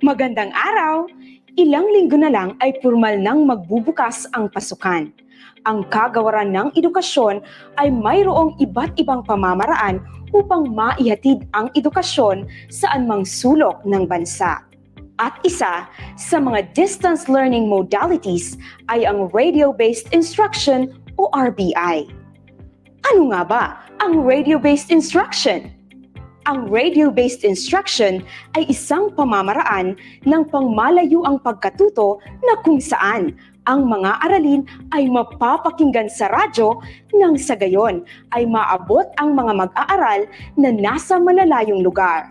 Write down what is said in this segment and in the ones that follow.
Magandang araw! Ilang linggo na lang ay formal nang magbubukas ang pasukan. Ang kagawaran ng edukasyon ay mayroong iba't ibang pamamaraan upang maihatid ang edukasyon saan mang sulok ng bansa. At isa sa mga distance learning modalities ay ang radio-based instruction o RBI. Ano nga ba ang radio-based instruction? Ang radio-based instruction ay isang pamamaraan ng pangmalayuang pagkatuto na kung saan ang mga aralin ay mapapakinggan sa radyo nang sa gayon ay maabot ang mga mag-aaral na nasa malalayong lugar.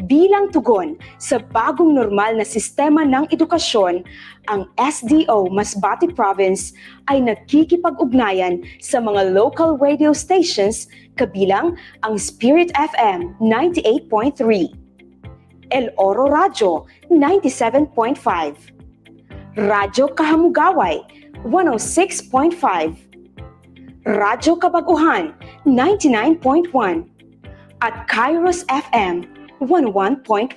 Bilang tugon sa bagong normal na sistema ng edukasyon, ang SDO Masbate Province ay nakikipag-ugnayan sa mga local radio stations kabilang ang Spirit FM 98.3, El Oro Radio 97.5, Radyo Kahamugaway 106.5, Radyo Kabaguhan 99.1, at Kairos FM 101.1.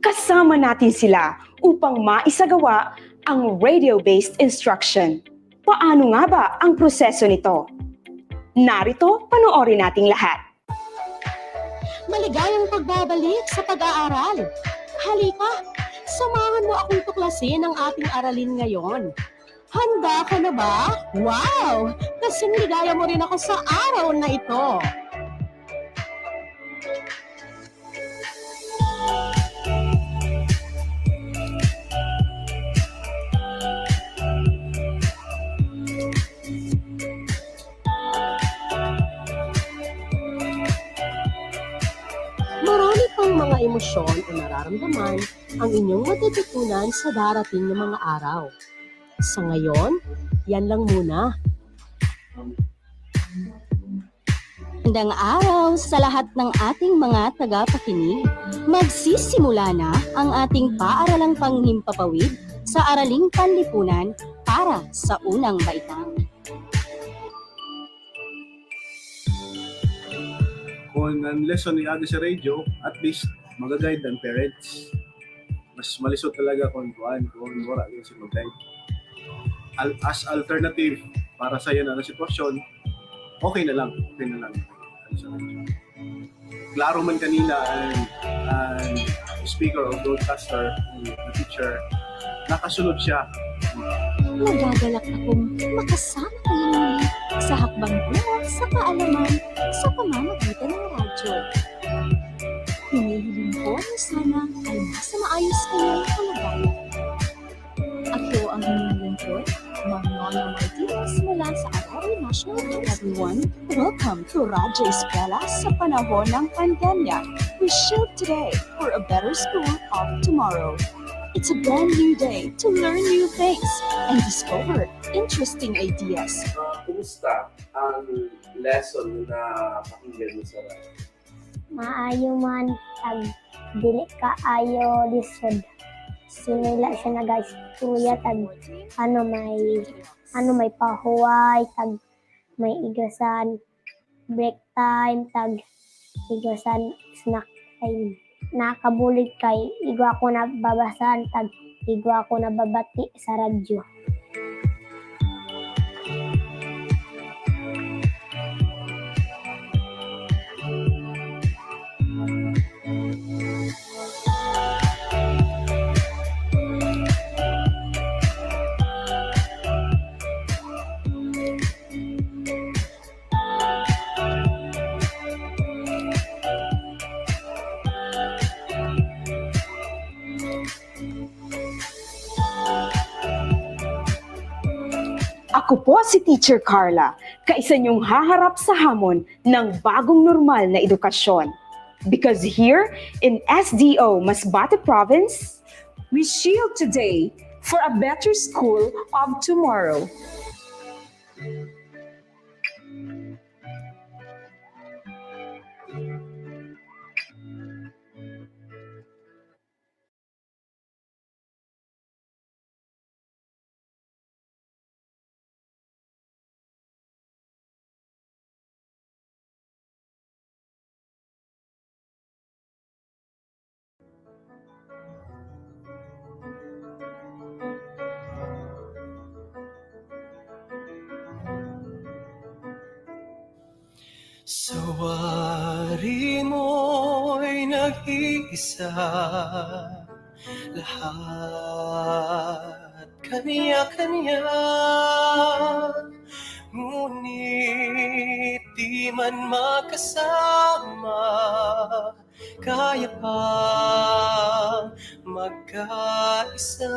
Kasama natin sila upang maisagawa ang radio-based instruction. Paano nga ba ang proseso nito? Narito, panoorin nating lahat. Maligayang pagbabalik sa pag-aaral. Halika, samahan mo akong tuklasin ang ating aralin ngayon. Handa ka na ba? Wow! Kasing ligaya mo rin ako sa araw na ito. Marami pang mga emosyon o nararamdaman ang inyong matututunan sa darating na mga araw. Sa ngayon, yan lang muna. Magandang araw sa lahat ng ating mga tagapakinig. Magsisimula na ang ating paaralang panghimpapawid sa Araling Panlipunan para sa unang baitang. Kung ang lesson ni Ate sa radio, at least mag-guide ang parents. Mas malisod talaga kung wala din si mag-guide. As alternative para sa yan na sitwasyon, okay na lang. Klaro man kanina ang speaker or broadcaster, the teacher, nakasunod siya. Nagagalak akong makasama kayo muli sa hakbang buwan sa kaalaman sa pamamagitan ng radyo. Hinihiling ko na sana ay nasa maayos kayong kalagayan. Ako ang inyong lingkod, Magnolia Martinez mula sa Arawi National. Everyone, welcome to Radyo Eskwela sa panahon ng pandemya. We shield today for a better school of tomorrow. It's a brand new day to learn new things and discover interesting ideas. Kumusta ang lesson na pakinggan mo sa radyo? Maayo man, tag dili ka ayo lisod. Sinila siya na guys, kuya tag may pahuway, tag may igasan break time, tag igasan snack time. Nakabulig kay igwa ko na babasan, tag igwa ko na babati sa radyo. Ako po si Teacher Carla, kaisa niyong haharap sa hamon ng bagong normal na edukasyon. Because here in SDO Masbate Province, we shield today for a better school of tomorrow. Sawari mo'y nag-iisa, lahat kanya-kanya, ngunit di man magkasama, kaya pang magkaisa.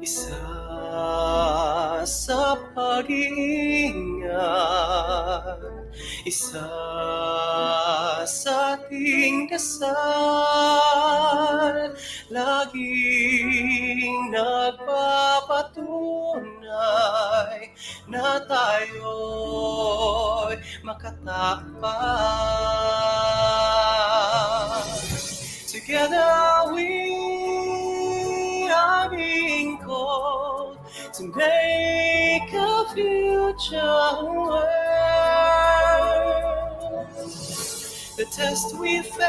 Isa sa pag-iingat, isa sa ating dasal, laging nagpapatunay na tayo'y makatapat. Together we are being called to make a future world. The test we face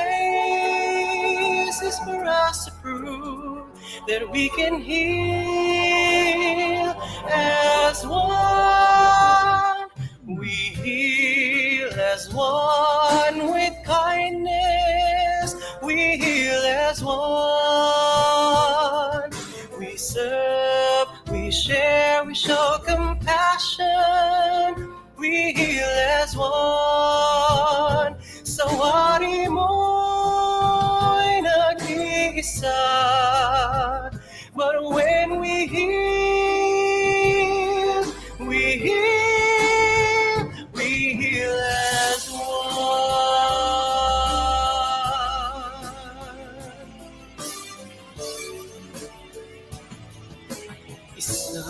is for us to prove that we can heal as one. We heal as one with kindness. We heal as one. We serve, we share, we show compassion. We heal as one. Sawari mo'y nag-iisa, but when we heal, we heal, we heal as one. Isa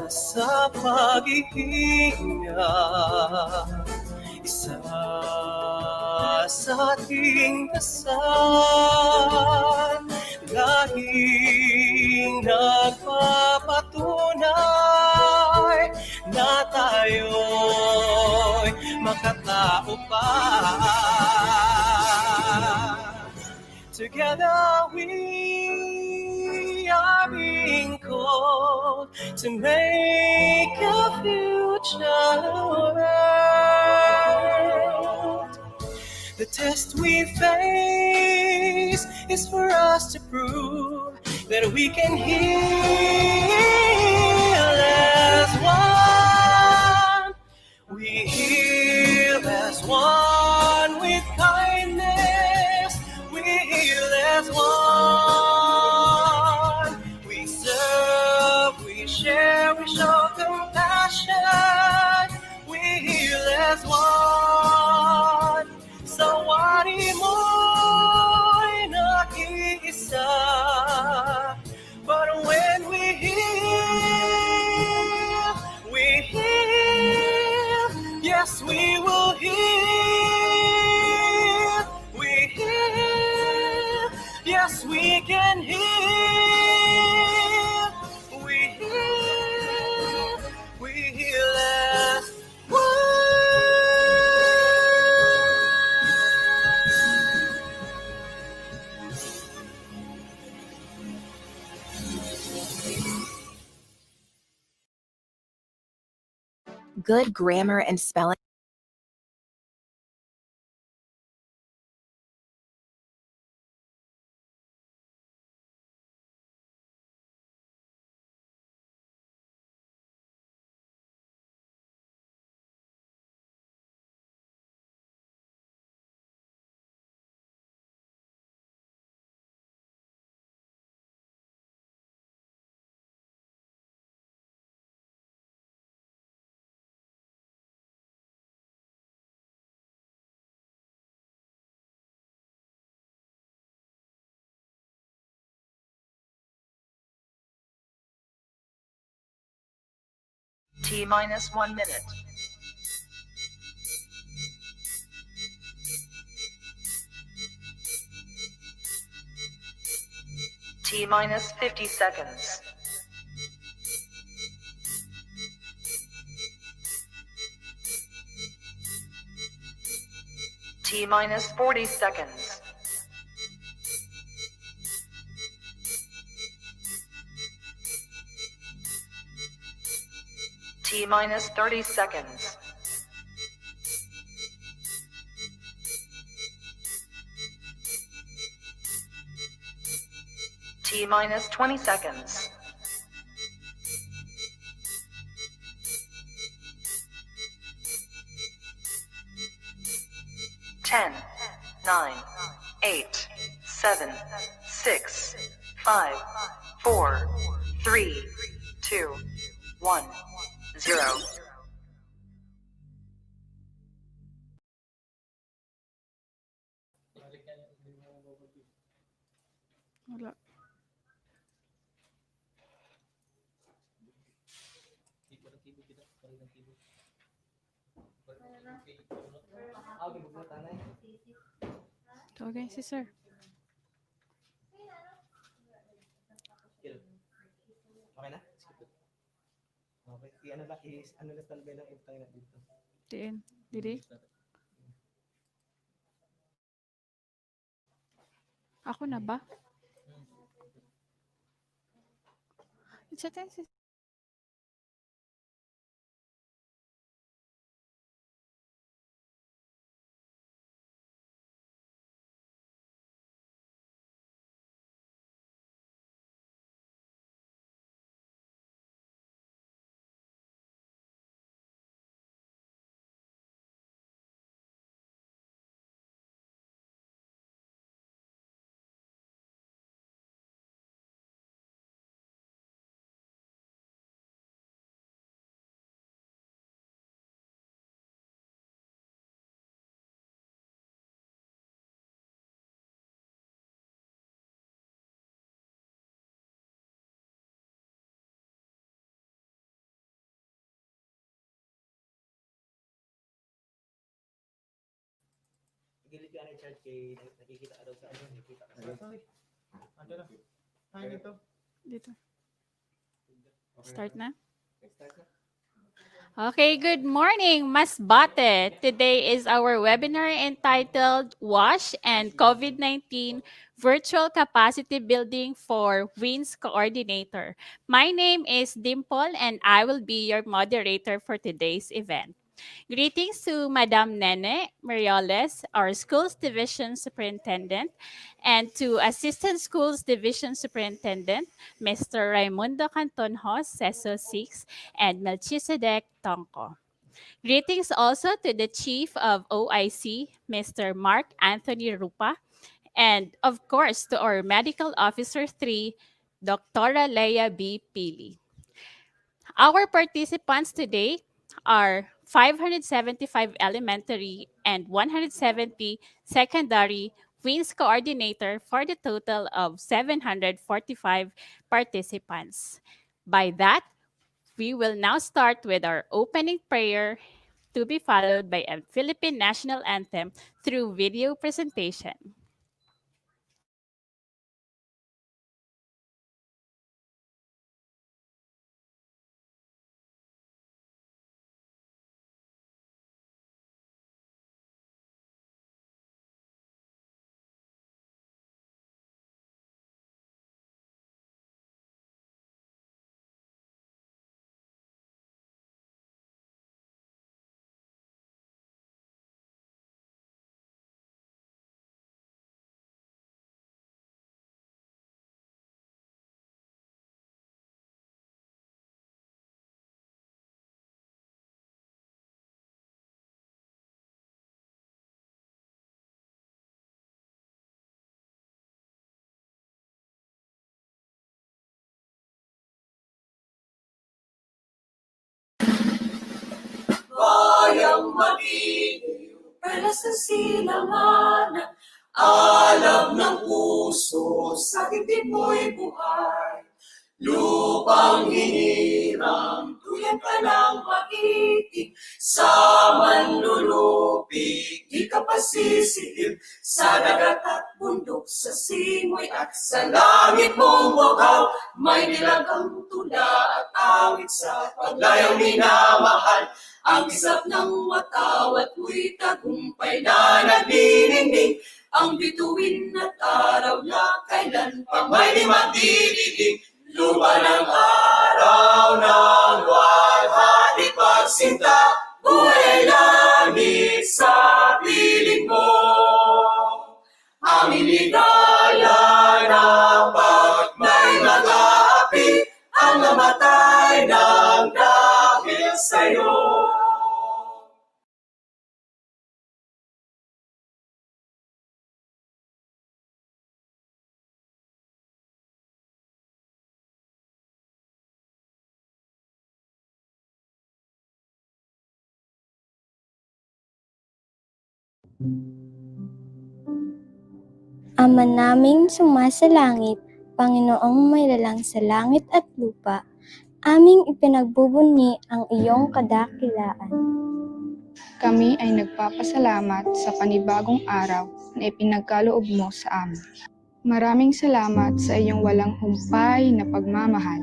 sa pag-iingat, isa sa ating dasal, laging nagpapatunay na tayo'y makatao pa. Together we are being called to make a future world. The test we face is for us to prove that we can heal as one. We heal as one with kindness. We heal as one. We serve, we share, we show compassion. We heal as one. Sawari mo'y nag-iisa, but when we heal, yes, we will heal. We heal, yes, we can heal. We heal as one. Good grammar and spelling. T-minus 1 minute. T-minus 50 seconds. T-minus 40 seconds. T-minus 30 seconds. T minus 20 seconds. 10, 9, 8, 7, 6, 5, 4, 3, 2, 1, 0. Wala. Tawagin si sir. Okay na? Okay. Ano na standby lang internet dito. Diin. Didi. Ako na ba? Chat si Gilid ka na i-charge kay nakikita ka daw sa ano, nakikita ka sa ano na? Ano ito? dito. Start na? Start na. Okay, good morning, Masbate. Today is our webinar entitled WASH and COVID-19 Virtual Capacity Building for WINS Coordinator. My name is Dimple and I will be your moderator for today's event. Greetings to Madam Nene Marioles, our Schools Division Superintendent, and to Assistant Schools Division Superintendent, Mr. Raimundo Cantonjos, CESO 6, and Melchizedek Tongko. Greetings also to the Chief of OIC, Mr. Mark Anthony Rupa, and of course to our Medical Officer 3, Dr. Leia B. Pili. Our participants today are 575 elementary and 170 secondary WINS coordinator for the total of 745 participants. By that, we will now start with our opening prayer to be followed by a Philippine national anthem through video presentation. Bayang magiliw, perlas ng silanganan, alam ng puso, sa dibdib mo'y buhay. Lupang hinirang, tuyan ka ng pag-ibig, sa manlulupig, di ka pasisigil, sa dagat at bundok, sa simoy at sa langit mong bukaw, may nilagang tula at awit sa paglayang minamahal. Ang isap ng watawat mo'y tagumpay na nagniningning, ang bituin at araw na kailan pa may di magdidiling. Lupa ng araw ng walhati pagsinta, buhay langit sa piling mo. Aming ligaya na pagmamahal. Ama naming sumasalangit, Panginoong maylalang sa langit at lupa, aming ipinagbubunyi ang iyong kadakilaan. Kami ay nagpapasalamat sa panibagong araw na ipinagkaloob mo sa amin. Maraming salamat sa iyong walang humpay na pagmamahal.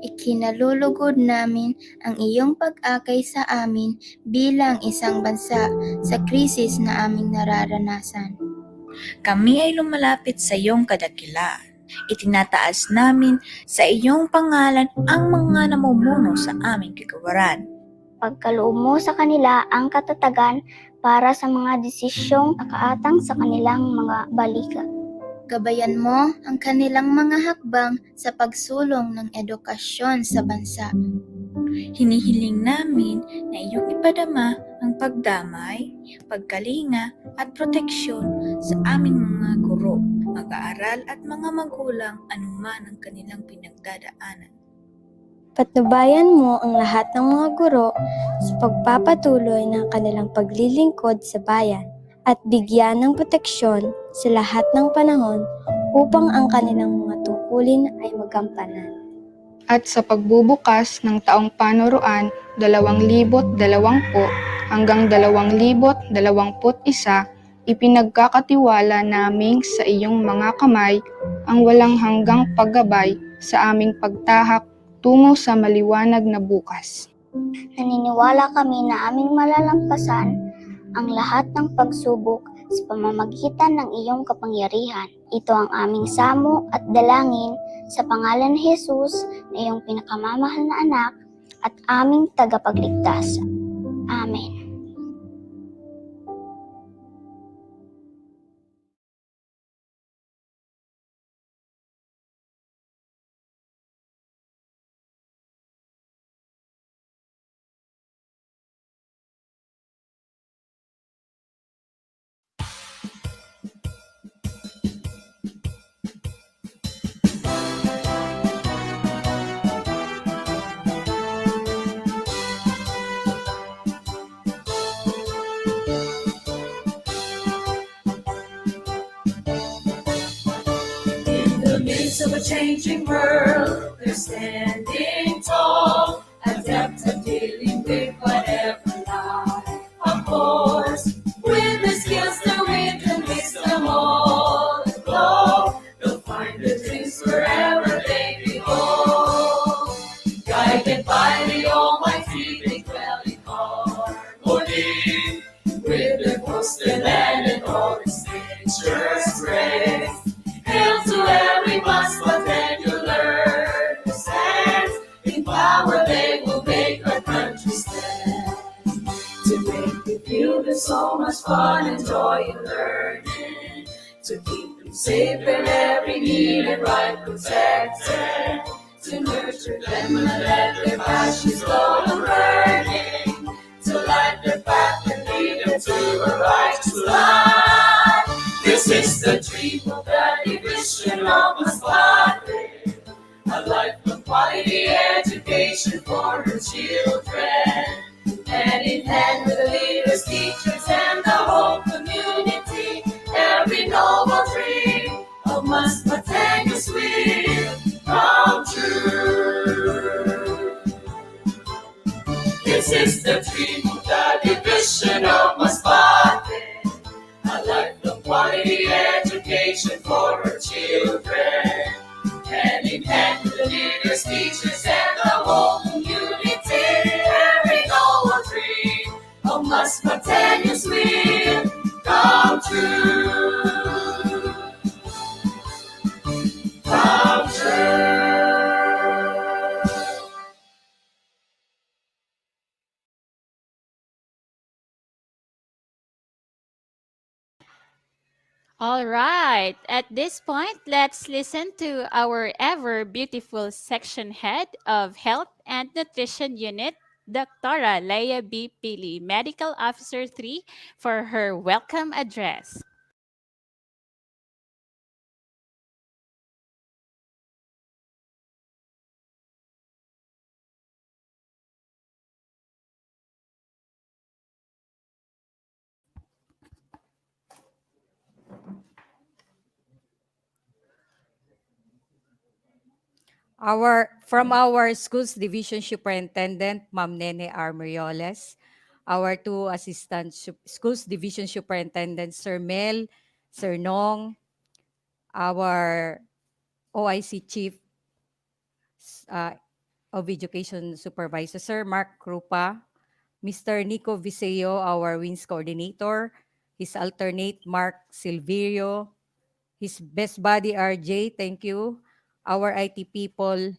Ikinalulugod namin ang iyong pag-akay sa amin bilang isang bansa sa krisis na aming nararanasan. Kami ay lumalapit sa iyong kadakilaan. Itinataas namin sa iyong pangalan ang mga namumuno sa aming kagawaran. Pagkaloob mo sa kanila ang katatagan para sa mga desisyong nakaatang sa kanilang mga balikat. Gabayan mo ang kanilang mga hakbang sa pagsulong ng edukasyon sa bansa. Hinihiling namin na iyong ipadama ang pagdamay, pagkalinga at proteksyon sa aming mga guro, mag-aaral at mga magulang anuman ang kanilang pinagdadaanan. Patnubayan mo ang lahat ng mga guro sa pagpapatuloy ng kanilang paglilingkod sa bayan at bigyan ng proteksyon sa lahat ng panahon upang ang kanilang mga tungkulin ay magampanan. At sa pagbubukas ng taong panuruan 2020 hanggang 2021, ipinagkakatiwala naming sa iyong mga kamay ang walang hanggang paggabay sa aming pagtahak tungo sa maliwanag na bukas. Naniniwala kami na aming malalampasan ang lahat ng pagsubok sa pamamagitan ng iyong kapangyarihan. Ito ang aming samo at dalangin sa pangalan ni Jesus na iyong pinakamamahal na anak at aming tagapagligtas. Amen. Of a changing world, they're standing tall, adept at dealing with whatever life affords. With the skills, the wit, and wisdom all aglow, they'll find their dreams wherever they behold. Guided by the Almighty, they dwell in harmony. With their coastal land and all its nature's grace. Hail to every must, but then you learn to stand. In power they will make our country stand. To make you feel there's so much fun and joy in learning. To keep them safe in every need and right protected. To nurture them and let their passions glow and burning. To light their path and lead them to a righteous life. This is the dream of the division of a father, a life of quality education for her children, hand in hand with the leaders, teachers, and the whole community. Every noble dream of Masbateños will come true. This is the dream of the division of Masbate, a life of quality education for her children, hand in hand with the leaders, teachers, and the whole community. Every noble dream of Masbateños will come true. Come true. All right. At this point, let's listen to our ever beautiful section head of Health and Nutrition Unit, Dr. Leia B. Pili, Medical Officer 3, for her welcome address. From our schools division superintendent, Ma'am Nene R. Marioles, our two assistant schools division superintendents, Sir Mel, Sir Nong, our OIC chief uh, of education supervisor, Sir Mark Krupa, Mr. Nico Viseo, our WINS coordinator, his alternate Mark Silverio, his best buddy RJ, thank you, our IT people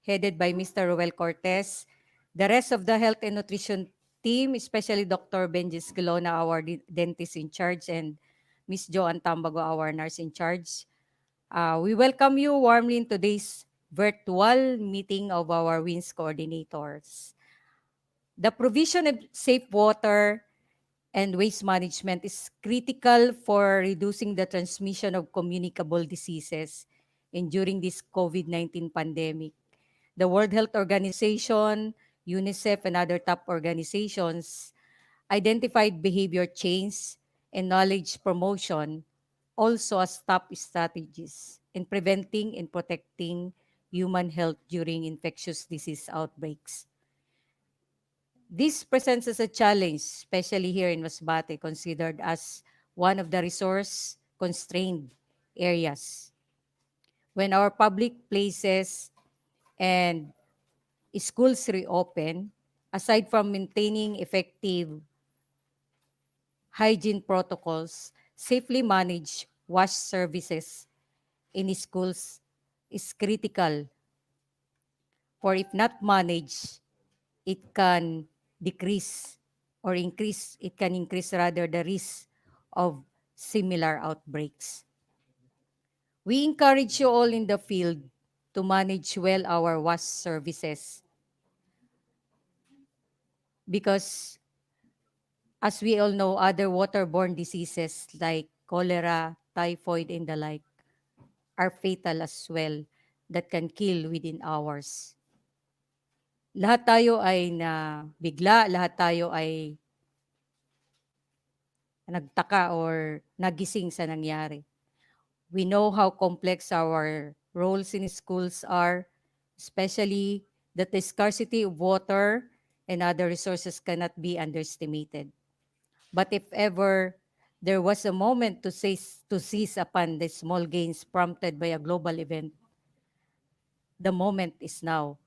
headed by Mr. Roel Cortez, the rest of the health and nutrition team, especially Dr. Benji Escalona, our dentist in charge, and Miss Joanne Tambago, our nurse in charge. We welcome you warmly in today's virtual meeting of our WINS coordinators. The provision of safe water and waste management is critical for reducing the transmission of communicable diseases and during this COVID-19 pandemic. The World Health Organization, UNICEF, and other top organizations identified behavior change and knowledge promotion also as top strategies in preventing and protecting human health during infectious disease outbreaks. This presents as a challenge, especially here in Masbate, considered as one of the resource-constrained areas. When our public places and schools reopen, aside from maintaining effective hygiene protocols, safely manage wash services in schools is critical. For if not managed, it can decrease or increase, it can increase rather the risk of similar outbreaks. We encourage you all in the field to manage well our wash services because as we all know, other waterborne diseases like cholera, typhoid, and the like are fatal as well that can kill within hours. Lahat tayo ay nabigla, lahat tayo ay nagtaka or nagising sa nangyari. We know how complex our roles in schools are, especially that the scarcity of water and other resources cannot be underestimated. But if ever there was a moment to seize upon the small gains prompted by a global event, the moment is now.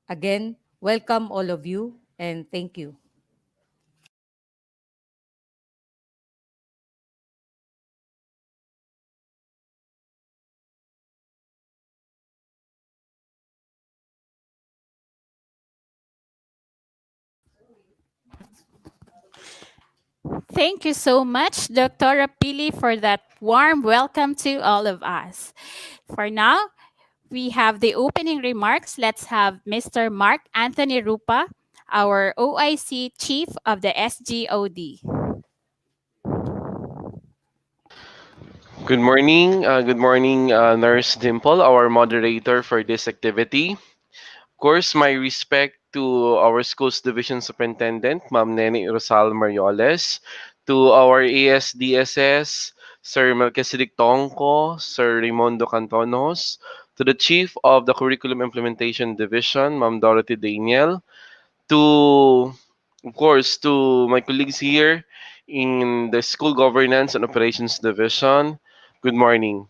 Again, welcome all of you and thank you. Thank you so much, Dr. Pili, for that warm welcome to all of us. For now, we have the opening remarks. Let's have Mr. Mark Anthony Rupa, our OIC Chief of the SGOD. Good morning, Nurse Dimple, our moderator for this activity. Of course, my respect to our school's division superintendent, Ma'am Nene Rosal Marioles, to our ASDSS, Sir Melchizedek Tongko, Sir Raimondo Cantonos, to the Chief of the Curriculum Implementation Division, Ma'am Dorothy Daniel, to, of course, to my colleagues here in the School Governance and Operations Division. Good morning.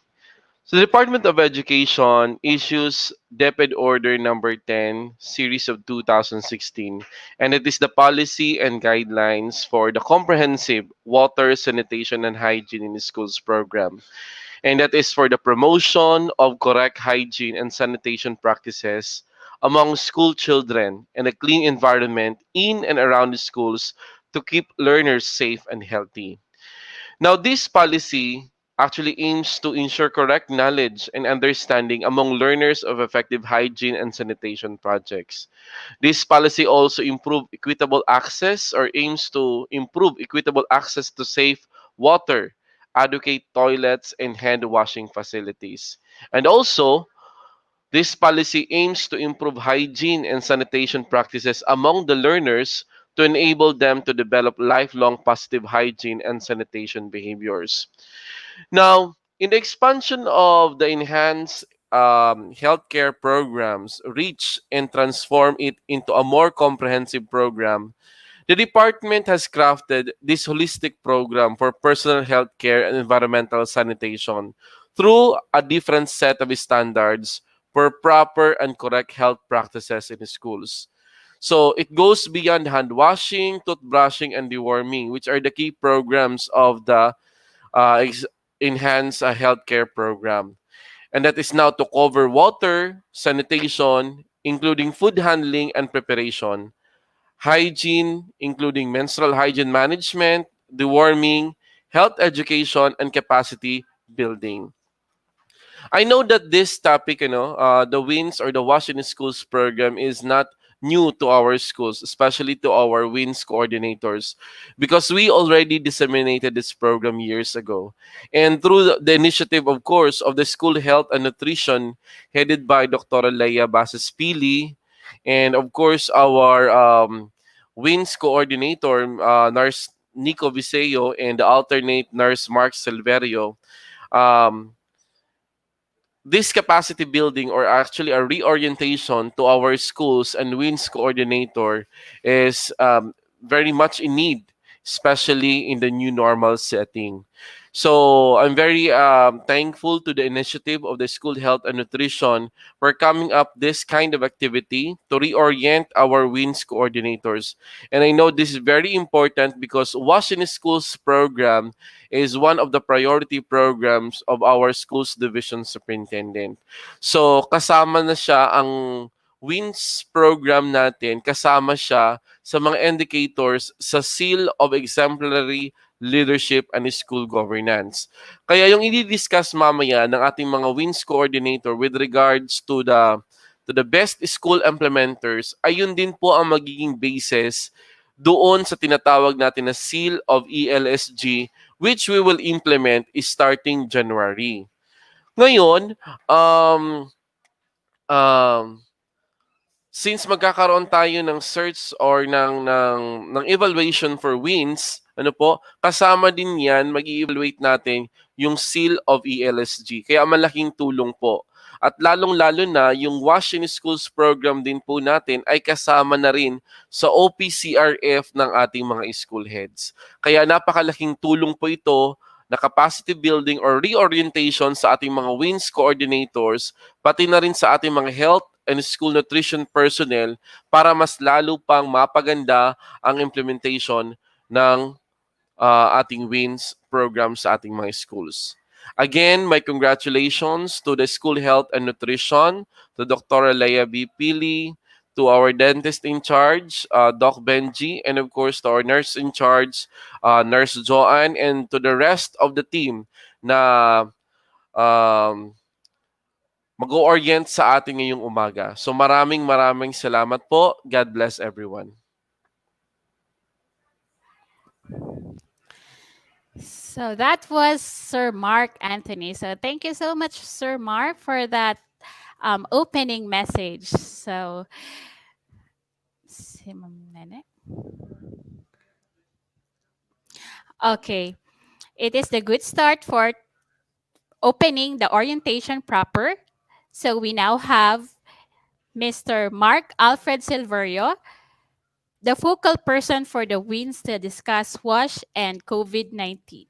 So the Department of Education issues DepEd Order number 10, series of 2016, and it is the policy and guidelines for the comprehensive water, sanitation, and hygiene in schools program. And that is for the promotion of correct hygiene and sanitation practices among school children and a clean environment in and around the schools to keep learners safe and healthy. Now, this policy actually aims to ensure correct knowledge and understanding among learners of effective hygiene and sanitation projects. This policy also aims to improve equitable access to safe water, adequate toilets, and hand washing facilities. And also, this policy aims to improve hygiene and sanitation practices among the learners to enable them to develop lifelong positive hygiene and sanitation behaviors. Now, in the expansion of the enhanced healthcare programs, reach and transform it into a more comprehensive program. The department has crafted this holistic program for personal health care and environmental sanitation through a different set of standards for proper and correct health practices in schools. So it goes beyond hand washing, toothbrushing, and deworming, which are the key programs of the enhanced healthcare program. And that is now to cover water, sanitation, including food handling and preparation, hygiene, including menstrual hygiene management, deworming, health education, and capacity building. I know that this topic, the WINS or the Wash in Schools program is not new to our schools, especially to our WINS coordinators, because we already disseminated this program years ago. And through the initiative, of course, of the School Health and Nutrition headed by Dr. Leia Bases Pili, and of course, our WINS coordinator, Nurse Nico Viseo, and the alternate Nurse Mark Silverio, um, this capacity building or actually a reorientation to our schools and WINS coordinator is very much in need, especially in the new normal setting. So I'm very thankful to the initiative of the School Health and Nutrition for coming up this kind of activity to reorient our WINS coordinators. And I know this is very important because Wash in Schools program is one of the priority programs of our schools division superintendent. So kasama na siya ang WINS program natin, kasama siya sa mga indicators sa Seal of Exemplary Leadership and School Governance. Kaya yung i-discuss mamaya ng ating mga WINS coordinator with regards to the best school implementers, ayun din po ang magiging basis doon sa tinatawag natin na Seal of ELSG, which we will implement starting January. Ngayon, um, since magkakaroon tayo ng search or ng evaluation for wins, ano po, kasama din yan, mag-evaluate natin yung seal of ELSG. Kaya malaking tulong po. At lalong-lalo na, yung Wash in Schools program din po natin ay kasama na rin sa OPCRF ng ating mga school heads. Kaya napakalaking tulong po ito na capacity building or reorientation sa ating mga WINS coordinators, pati na rin sa ating mga health and school nutrition personnel para mas lalo pang mapaganda ang implementation ng ating WINS program sa ating mga schools. Again, my congratulations to the School Health and Nutrition, to Dr. Leia B. Pili, to our dentist in charge, Doc Benji, and of course to our nurse in charge, Nurse Joanne, and to the rest of the team na um, mag-orient sa ating ngayong umaga. So maraming salamat po. God bless everyone. So that was Sir Mark Anthony. So thank you so much, Sir Mark, for that opening message. So, si Ma'am Nene. Okay, it is the good start for opening the orientation proper. So we now have Mr. Mark Alfred Silverio, the focal person for the WINS to discuss WASH and COVID-19.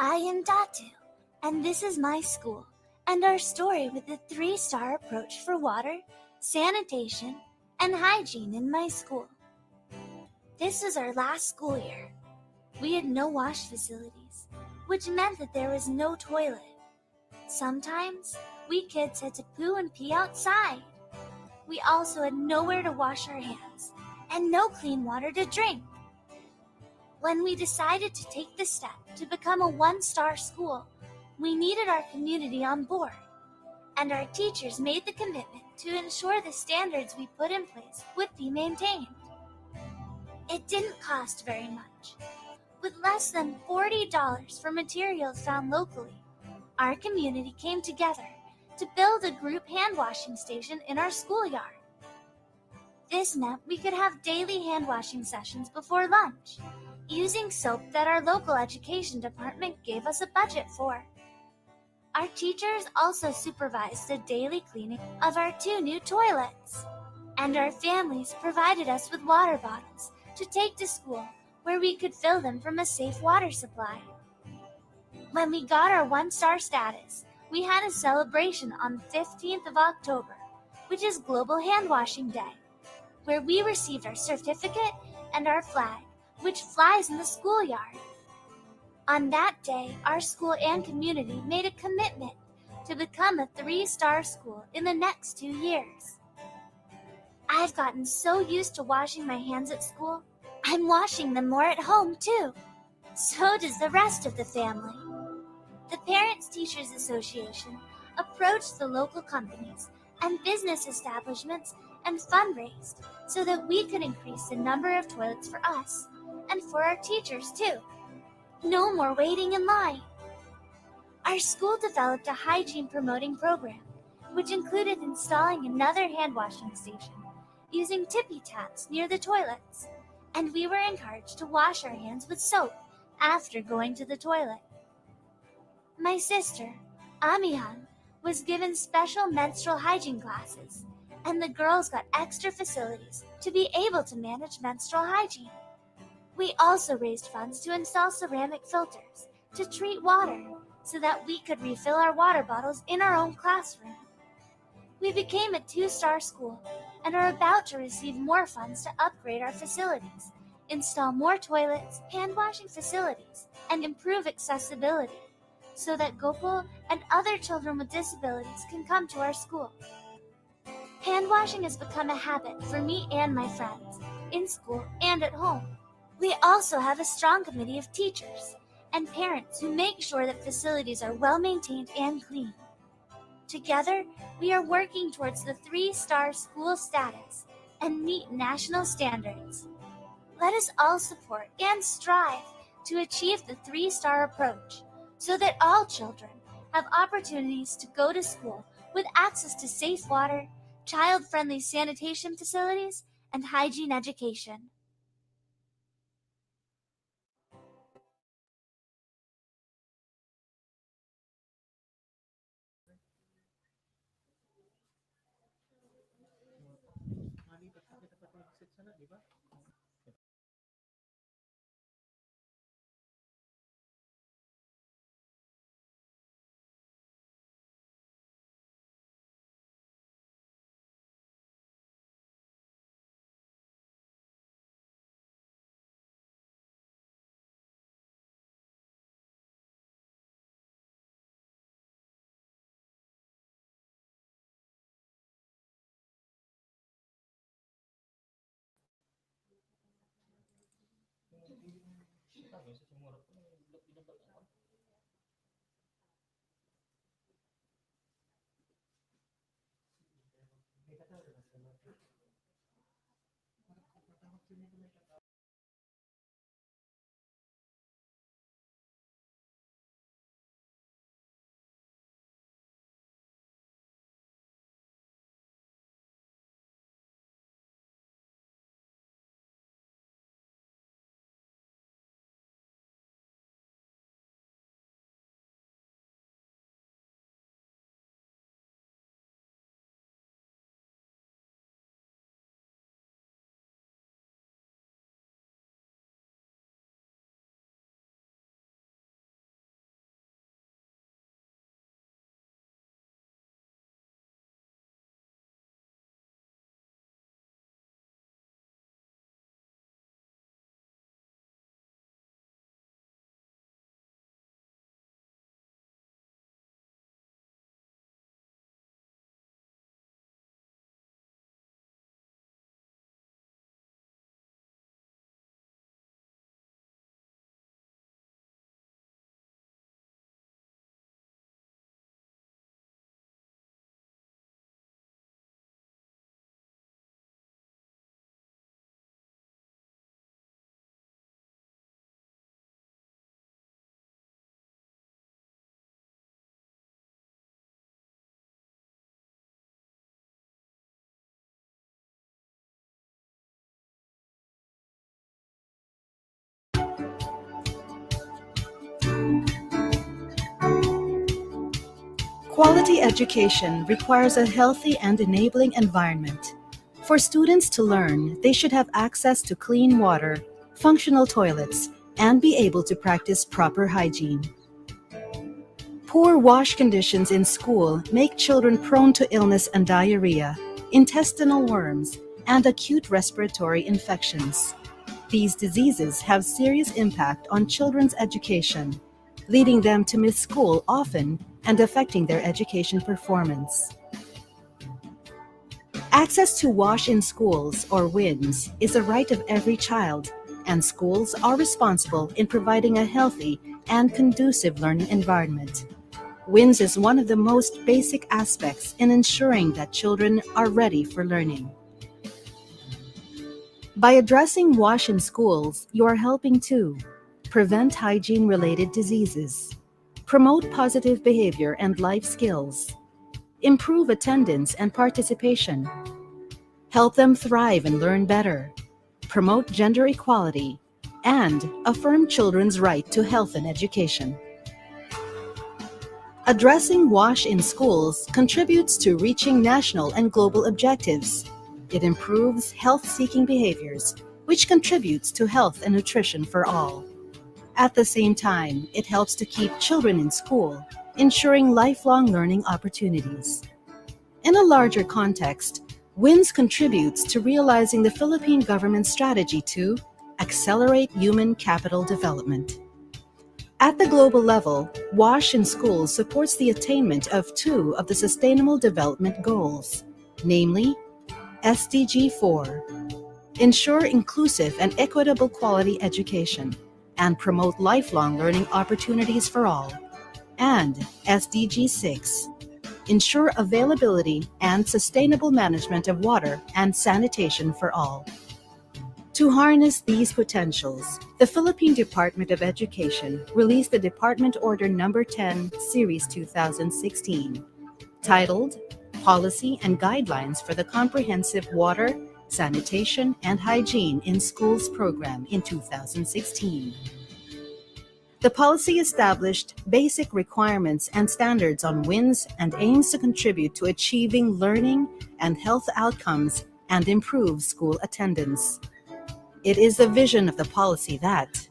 I am Datu, and this is my school, and our story with the 3-star approach for water, sanitation, and hygiene in my school. This was our last school year. We had no wash facilities, which meant that there was no toilet. Sometimes, we kids had to poo and pee outside. We also had nowhere to wash our hands, and no clean water to drink. When we decided to take the step to become a 1-star school, we needed our community on board, and our teachers made the commitment to ensure the standards we put in place would be maintained. It didn't cost very much. With less than $40 for materials found locally, our community came together to build a group hand washing station in our schoolyard. This meant we could have daily hand washing sessions before lunch, using soap that our local education department gave us a budget for. Our teachers also supervised the daily cleaning of our 2 new toilets, and our families provided us with water bottles to take to school where we could fill them from a safe water supply. When we got our 1-star status, we had a celebration on the 15th of October, which is Global Hand Washing Day, where we received our certificate and our flag, which flies in the schoolyard. On that day, our school and community made a commitment to become a 3-star school in the next 2 years. I've gotten so used to washing my hands at school, I'm washing them more at home too. So does the rest of the family. The Parents Teachers Association approached the local companies and business establishments and fundraised so that we could increase the number of toilets for us and for our teachers too. No more waiting in line. Our school developed a hygiene promoting program, which included installing another hand washing station using tippy taps near the toilets, and we were encouraged to wash our hands with soap after going to the toilet. My sister, Amihan, was given special menstrual hygiene classes, and the girls got extra facilities to be able to manage menstrual hygiene. We also raised funds to install ceramic filters to treat water so that we could refill our water bottles in our own classroom. We became a 2-star school and are about to receive more funds to upgrade our facilities, install more toilets, hand washing facilities, and improve accessibility so that Gopal and other children with disabilities can come to our school. Hand washing has become a habit for me and my friends, in school and at home. We also have a strong committee of teachers and parents who make sure that facilities are well maintained and clean. Together, we are working towards the 3-star school status and meet national standards. Let us all support and strive to achieve the 3-star approach so that all children have opportunities to go to school with access to safe water, child-friendly sanitation facilities, and hygiene education. Quality education requires a healthy and enabling environment. For students to learn, they should have access to clean water, functional toilets, and be able to practice proper hygiene. Poor wash conditions in school make children prone to illness and diarrhea, intestinal worms, and acute respiratory infections. These diseases have serious impact on children's education, leading them to miss school often and affecting their education performance. Access to wash in schools, or WINS, is a right of every child, and schools are responsible in providing a healthy and conducive learning environment. WINS is one of the most basic aspects in ensuring that children are ready for learning. By addressing wash in schools, you are helping to prevent hygiene-related diseases, promote positive behavior and life skills, improve attendance and participation, help them thrive and learn better, promote gender equality, and affirm children's right to health and education. Addressing WASH in schools contributes to reaching national and global objectives. It improves health-seeking behaviors, which contributes to health and nutrition for all. At the same time, it helps to keep children in school, ensuring lifelong learning opportunities. In a larger context, WINS contributes to realizing the Philippine government's strategy to accelerate human capital development. At the global level, WASH in schools supports the attainment of two of the Sustainable Development Goals, namely SDG 4, ensure inclusive and equitable quality education, and promote lifelong learning opportunities for all, and SDG 6, ensure availability and sustainable management of water and sanitation for all. To harness these potentials, the Philippine Department of Education released the Department Order No. 10, Series 2016, titled Policy and Guidelines for the Comprehensive Water, Sanitation, and Hygiene in Schools Program in 2016. The policy established basic requirements and standards on WINS and aims to contribute to achieving learning and health outcomes and improve school attendance. It is the vision of the policy that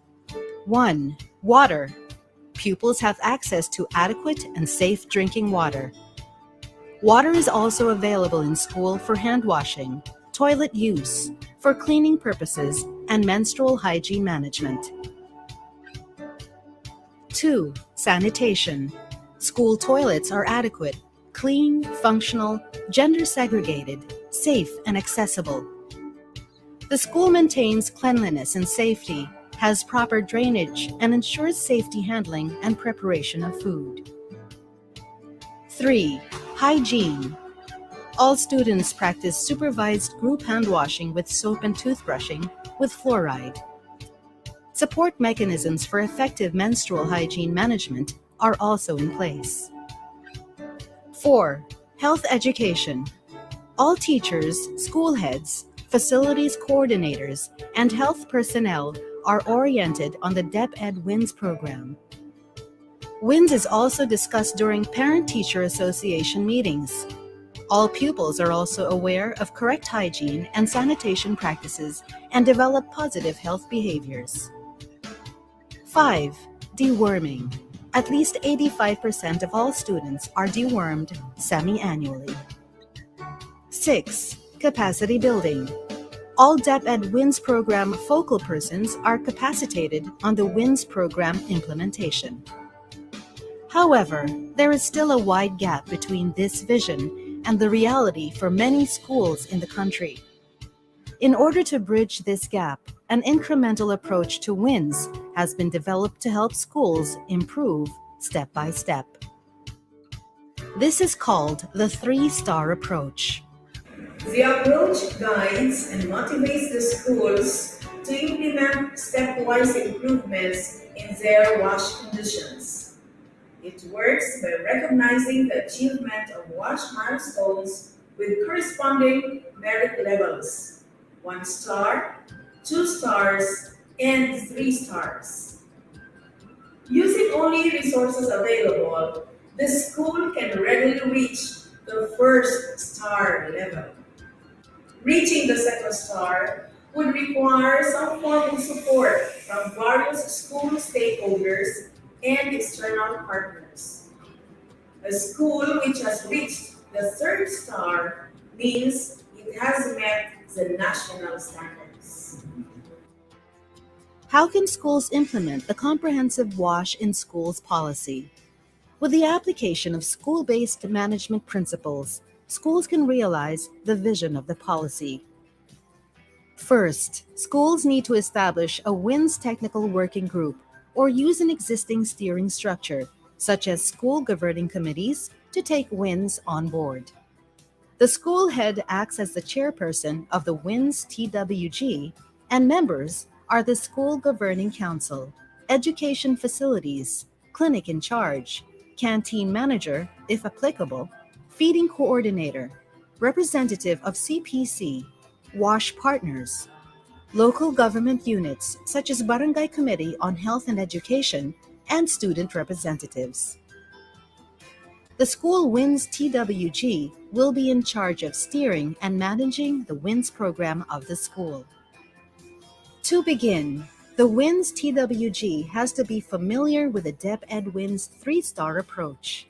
1. Water. Pupils have access to adequate and safe drinking water. Water is also available in school for hand washing, toilet use, for cleaning purposes, and menstrual hygiene management. 2. Sanitation. School toilets are adequate, clean, functional, gender segregated, safe, and accessible. The school maintains cleanliness and safety, has proper drainage, and ensures safety handling and preparation of food. 3. Hygiene. All students practice supervised group hand washing with soap and toothbrushing with fluoride. Support mechanisms for effective menstrual hygiene management are also in place. 4. Health education. All teachers, school heads, facilities coordinators, and health personnel are oriented on the DepEd WINS program. WINS is also discussed during Parent-Teacher Association meetings. All pupils are also aware of correct hygiene and sanitation practices and develop positive health behaviors. 5. Deworming. At least 85% of all students are dewormed semi-annually. 6. Capacity building. All DepEd WINS program focal persons are capacitated on the WINS program implementation. However, there is still a wide gap between this vision and the reality for many schools in the country. In order to bridge this gap, an incremental approach to WINS has been developed to help schools improve step by step. This is called the 3-star approach. The approach guides and motivates the schools to implement stepwise improvements in their WASH conditions. It works by recognizing the achievement of WASH milestones with corresponding merit levels: 1 star, 2 stars, and 3 stars. Using only resources available, the school can readily reach the first star level. Reaching the second star would require some form of support from various school stakeholders and external partners. A school which has reached the third star means it has met the national standards. How can schools implement the comprehensive WASH in schools policy? With the application of school-based management principles, schools can realize the vision of the policy. First, schools need to establish a WINS technical working group or use an existing steering structure, such as school governing committees, to take WINS on board. The school head acts as the chairperson of the WINS TWG, and members are the school governing council, education facilities, clinic in charge, canteen manager, if applicable, feeding coordinator, representative of CPC, WASH partners, local government units such as Barangay Committee on Health and Education, and student representatives. The school WINS TWG will be in charge of steering and managing the WINS program of the school. To begin, the WINS TWG has to be familiar with the DepEd WINS 3-star approach.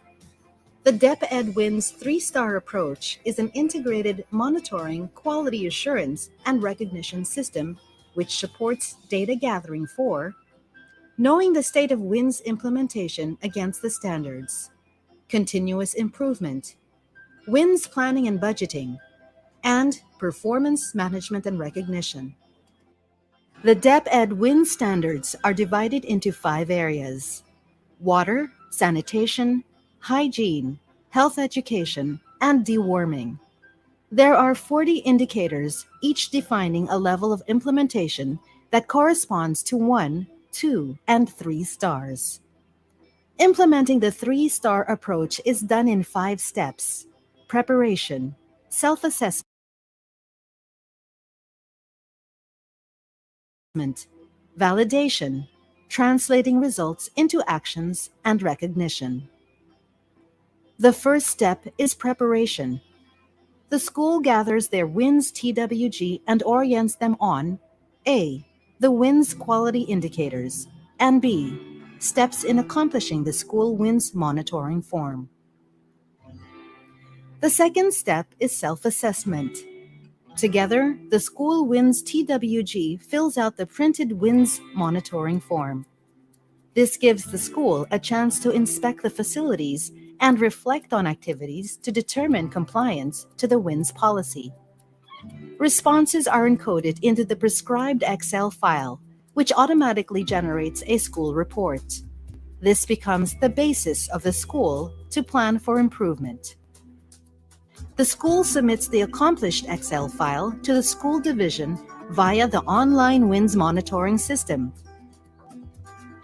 The DepEd WINS 3-star approach is an integrated monitoring, quality assurance, and recognition system which supports data gathering for knowing the state of WINS implementation against the standards, continuous improvement, WINS planning and budgeting, and performance management and recognition. The DepEd WINS standards are divided into 5 areas: water, sanitation, hygiene, health education, and deworming. There are 40 indicators, each defining a level of implementation that corresponds to 1, 2, and 3 stars. Implementing the 3-star approach is done in 5 steps: preparation, self-assessment, validation, translating results into actions, and recognition. The first step is preparation. The school gathers their WINS TWG and orients them on A. The WINS quality indicators, and B. Steps in accomplishing the school WINS monitoring form. The second step is self-assessment. Together, the school WINS TWG fills out the printed WINS monitoring form. This gives the school a chance to inspect the facilities and reflect on activities to determine compliance to the WINS policy. Responses are encoded into the prescribed Excel file, which automatically generates a school report. This becomes the basis of the school to plan for improvement. The school submits the accomplished Excel file to the school division via the online WINS monitoring system.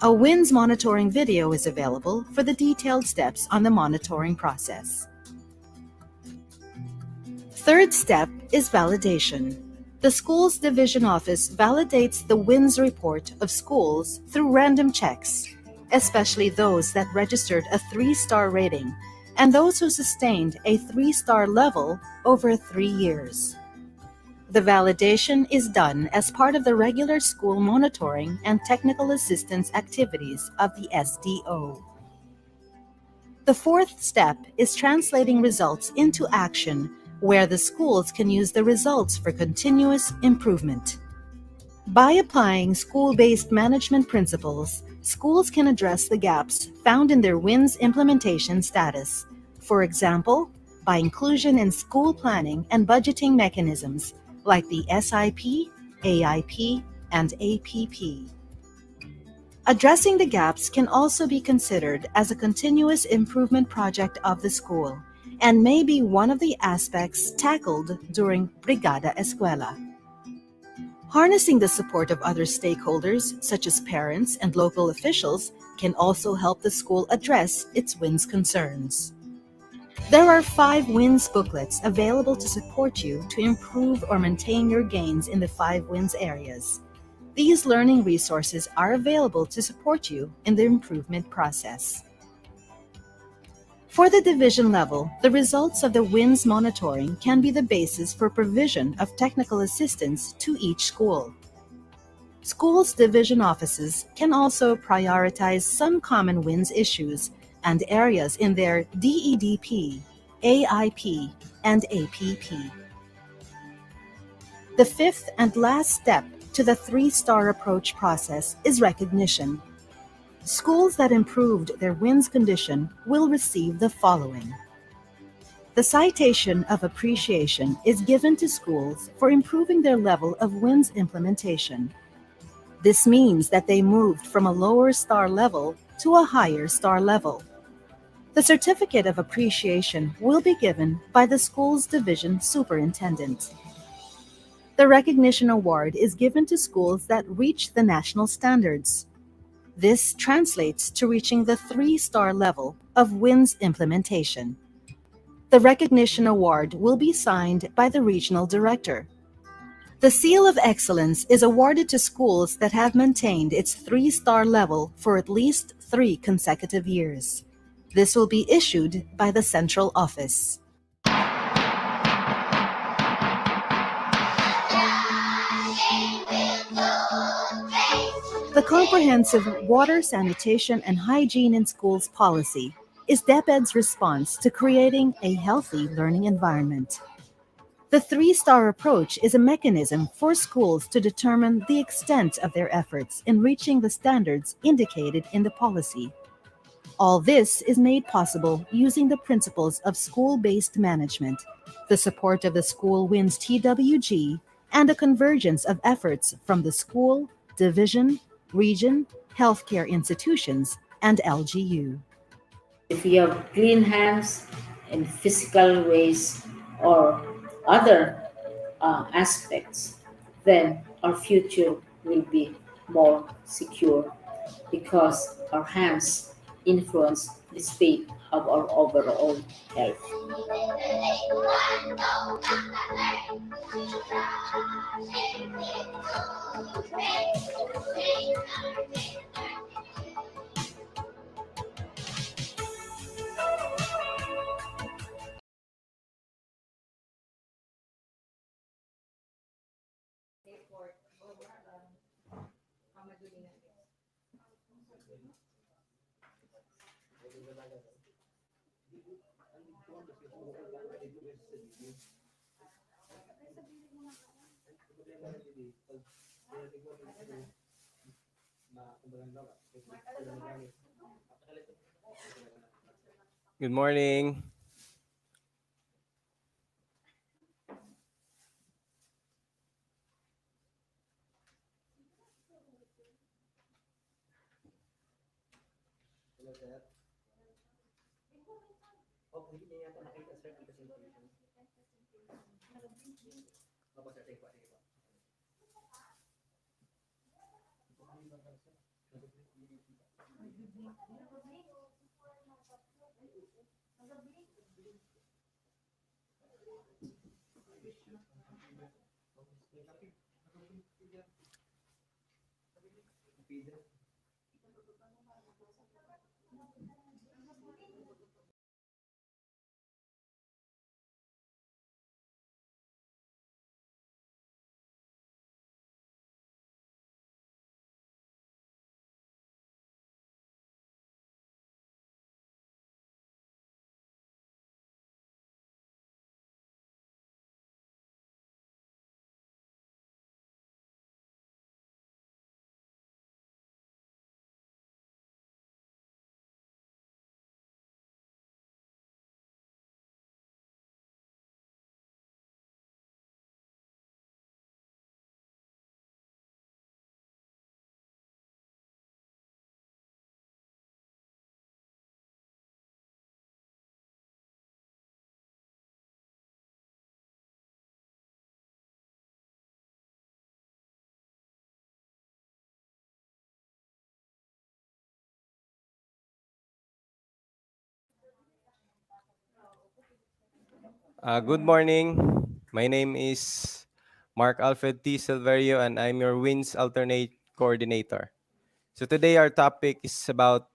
A WINS monitoring video is available for the detailed steps on the monitoring process. Third step is validation. The school's division office validates the WINS report of schools through random checks, especially those that registered a 3-star rating and those who sustained a 3-star level over 3 years. The validation is done as part of the regular school monitoring and technical assistance activities of the SDO. The fourth step is translating results into action, where the schools can use the results for continuous improvement. By applying school-based management principles, schools can address the gaps found in their WINS implementation status. For example, by inclusion in school planning and budgeting mechanisms like the SIP, AIP, and APP. Addressing the gaps can also be considered as a continuous improvement project of the school and may be one of the aspects tackled during Brigada Escuela. Harnessing the support of other stakeholders, such as parents and local officials, can also help the school address its WINS concerns. There are 5 WINS booklets available to support you to improve or maintain your gains in the 5 WINS areas. These learning resources are available to support you in the improvement process. For the division level, the results of the WINS monitoring can be the basis for provision of technical assistance to each school. Schools' division offices can also prioritize some common WINS issues and areas in their DEDP, AIP, and APP. The fifth and last step to the three-star approach process is recognition. Schools that improved their WINS condition will receive the following. The citation of appreciation is given to schools for improving their level of WINS implementation. This means that they moved from a lower star level to a higher star level. The certificate of appreciation will be given by the school's division superintendent. The recognition award is given to schools that reach the national standards. This translates to reaching the three-star level of WINS implementation. The recognition award will be signed by the regional director. The Seal of Excellence is awarded to schools that have maintained its three-star level for at least 3 consecutive years. This will be issued by the central office. The Comprehensive Water, Sanitation, and Hygiene in Schools policy is DepEd's response to creating a healthy learning environment. The three-star approach is a mechanism for schools to determine the extent of their efforts in reaching the standards indicated in the policy. All this is made possible using the principles of school-based management, the support of the School WINS TWG, and a convergence of efforts from the school, division, region, healthcare institutions, and LGU. If we have clean hands in physical ways or other aspects, then our future will be more secure because our hands influence the state of our overall health. Good morning. Good morning. My name is Mark Alfred T. Silverio, and I'm your WINS alternate coordinator. So today our topic is about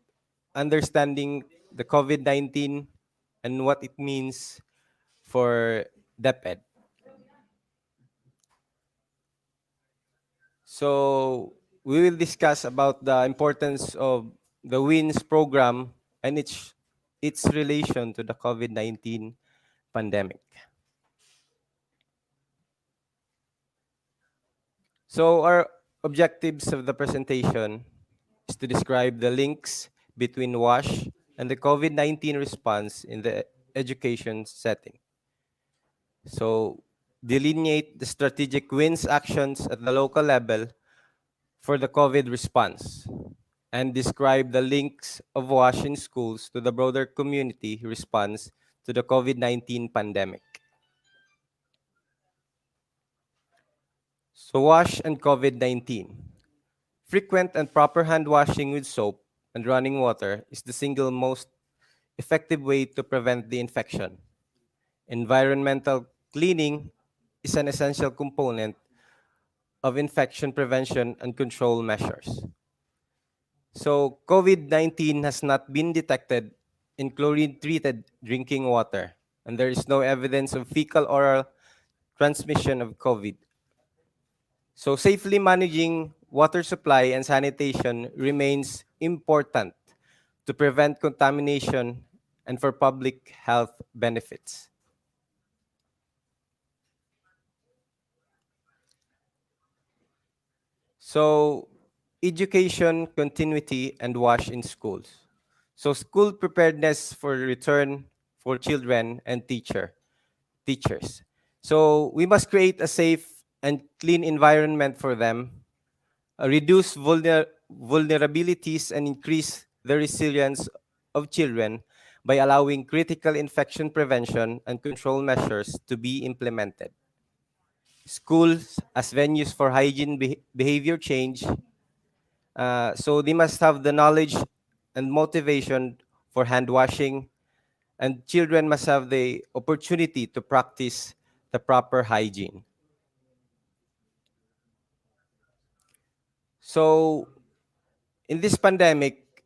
understanding the COVID-19 and what it means for DepEd. So we will discuss about the importance of the WINS program and its relation to the COVID-19 pandemic. So our objectives of the presentation is to describe the links between WASH and the COVID-19 response in the education setting. So delineate the strategic WINS actions at the local level for the COVID response and describe the links of WASH in schools to the broader community response to the COVID-19 pandemic. So WASH and COVID-19. Frequent and proper hand washing with soap and running water is the single most effective way to prevent the infection. Environmental cleaning is an essential component of infection prevention and control measures. So COVID-19 has not been detected in chlorine-treated drinking water, and there is no evidence of fecal-oral transmission of COVID. So safely managing water supply and sanitation remains important to prevent contamination and for public health benefits. So education continuity and WASH in schools. So school preparedness for return for children and teachers. So we must create a safe and clean environment for them, reduce vulnerabilities and increase the resilience of children by allowing critical infection prevention and control measures to be implemented. Schools as venues for hygiene behavior change. So they must have the knowledge and motivation for hand washing, and children must have the opportunity to practice the proper hygiene. So in this pandemic,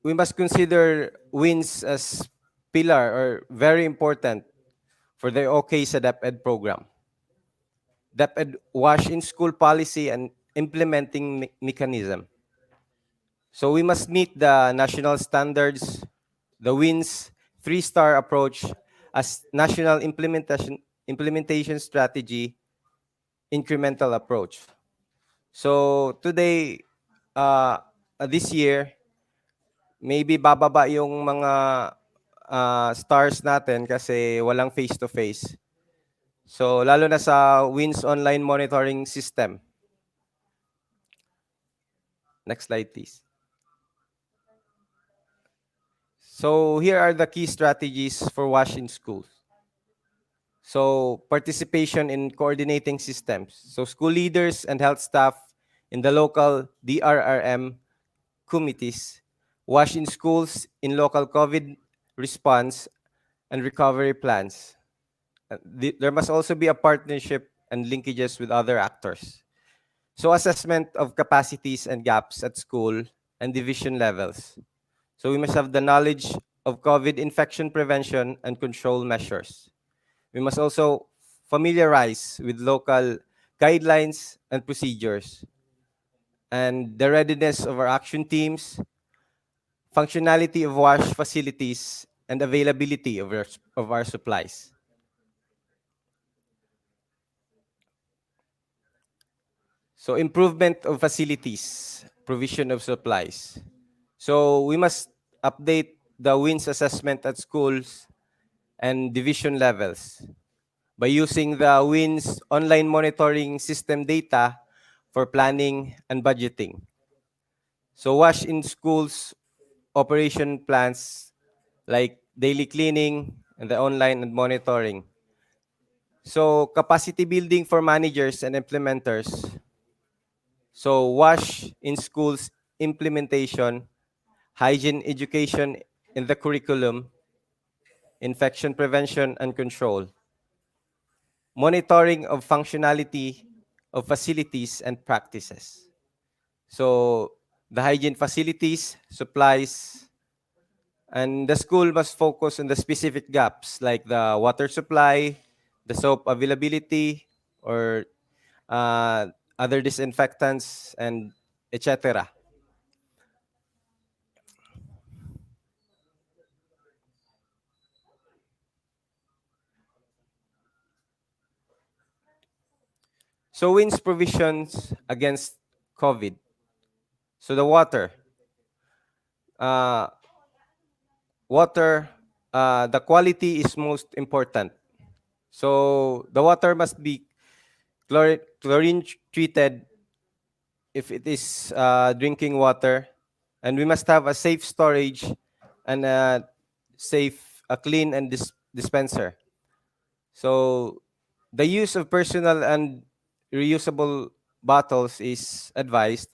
we must consider WINS as pillar or very important for the OK sa DepEd program. DepEd WASH in school policy and implementing mechanism. So we must meet the national standards, the WINS 3-star approach as national implementation strategy, incremental approach. So today, this year, maybe bababa yung mga stars natin kasi walang face-to-face. So lalo na sa WINS online monitoring system. Next slide, please. So here are the key strategies for WASH in schools. So participation in coordinating systems. So school leaders and health staff in the local DRRM committees, WASH in schools in local COVID response and recovery plans. There must also be a partnership and linkages with other actors. So assessment of capacities and gaps at school and division levels. So we must have the knowledge of COVID infection prevention and control measures. We must also familiarize with local guidelines and procedures and the readiness of our action teams, functionality of WASH facilities, and availability of our supplies. So improvement of facilities, provision of supplies. So we must update the WINS assessment at schools and division levels by using the WINS online monitoring system data for planning and budgeting. So WASH in schools operation plans like daily cleaning and the online and monitoring. So capacity building for managers and implementers. So WASH in schools implementation, hygiene education in the curriculum, infection prevention and control, monitoring of functionality of facilities and practices. So the hygiene facilities, supplies, And the school must focus on the specific gaps like the water supply, the soap availability, or other disinfectants, and etc. So WINS provisions against COVID. So the water. Uh, water, the quality is most important. So the water must be chlorine treated if it is drinking water, and we must have a safe storage and a safe, a clean and dispenser. So the use of personal and reusable bottles is advised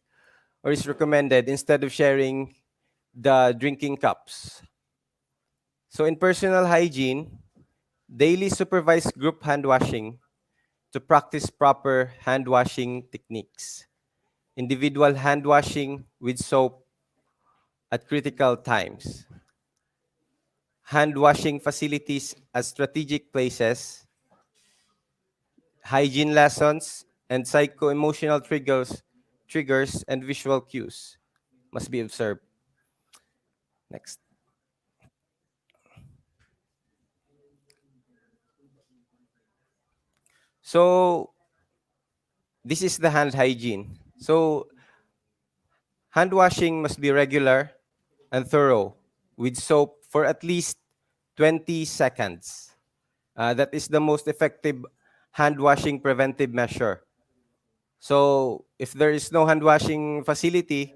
or is recommended instead of sharing the drinking cups. So in personal hygiene, daily supervised group hand washing to practice proper hand washing techniques. Individual hand washing with soap at critical times. Hand washing facilities at strategic places. Hygiene lessons and psycho-emotional triggers and visual cues must be observed. Next. So this is the hand hygiene. So hand washing must be regular and thorough with soap for at least 20 seconds. That is the most effective hand washing preventive measure. So if there is no hand washing facility,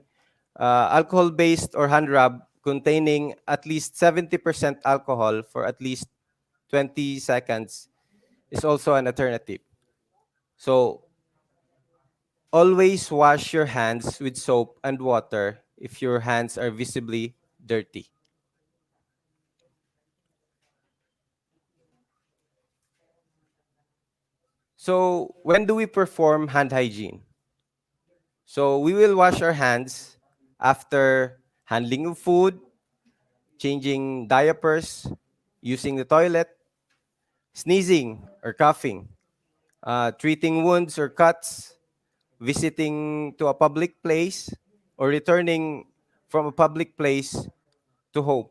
alcohol-based or hand rub containing at least 70% alcohol for at least 20 seconds is also an alternative. So always wash your hands with soap and water if your hands are visibly dirty. So when do we perform hand hygiene? So we will wash our hands after handling of food, changing diapers, using the toilet, sneezing or coughing, treating wounds or cuts, visiting to a public place, or returning from a public place to home,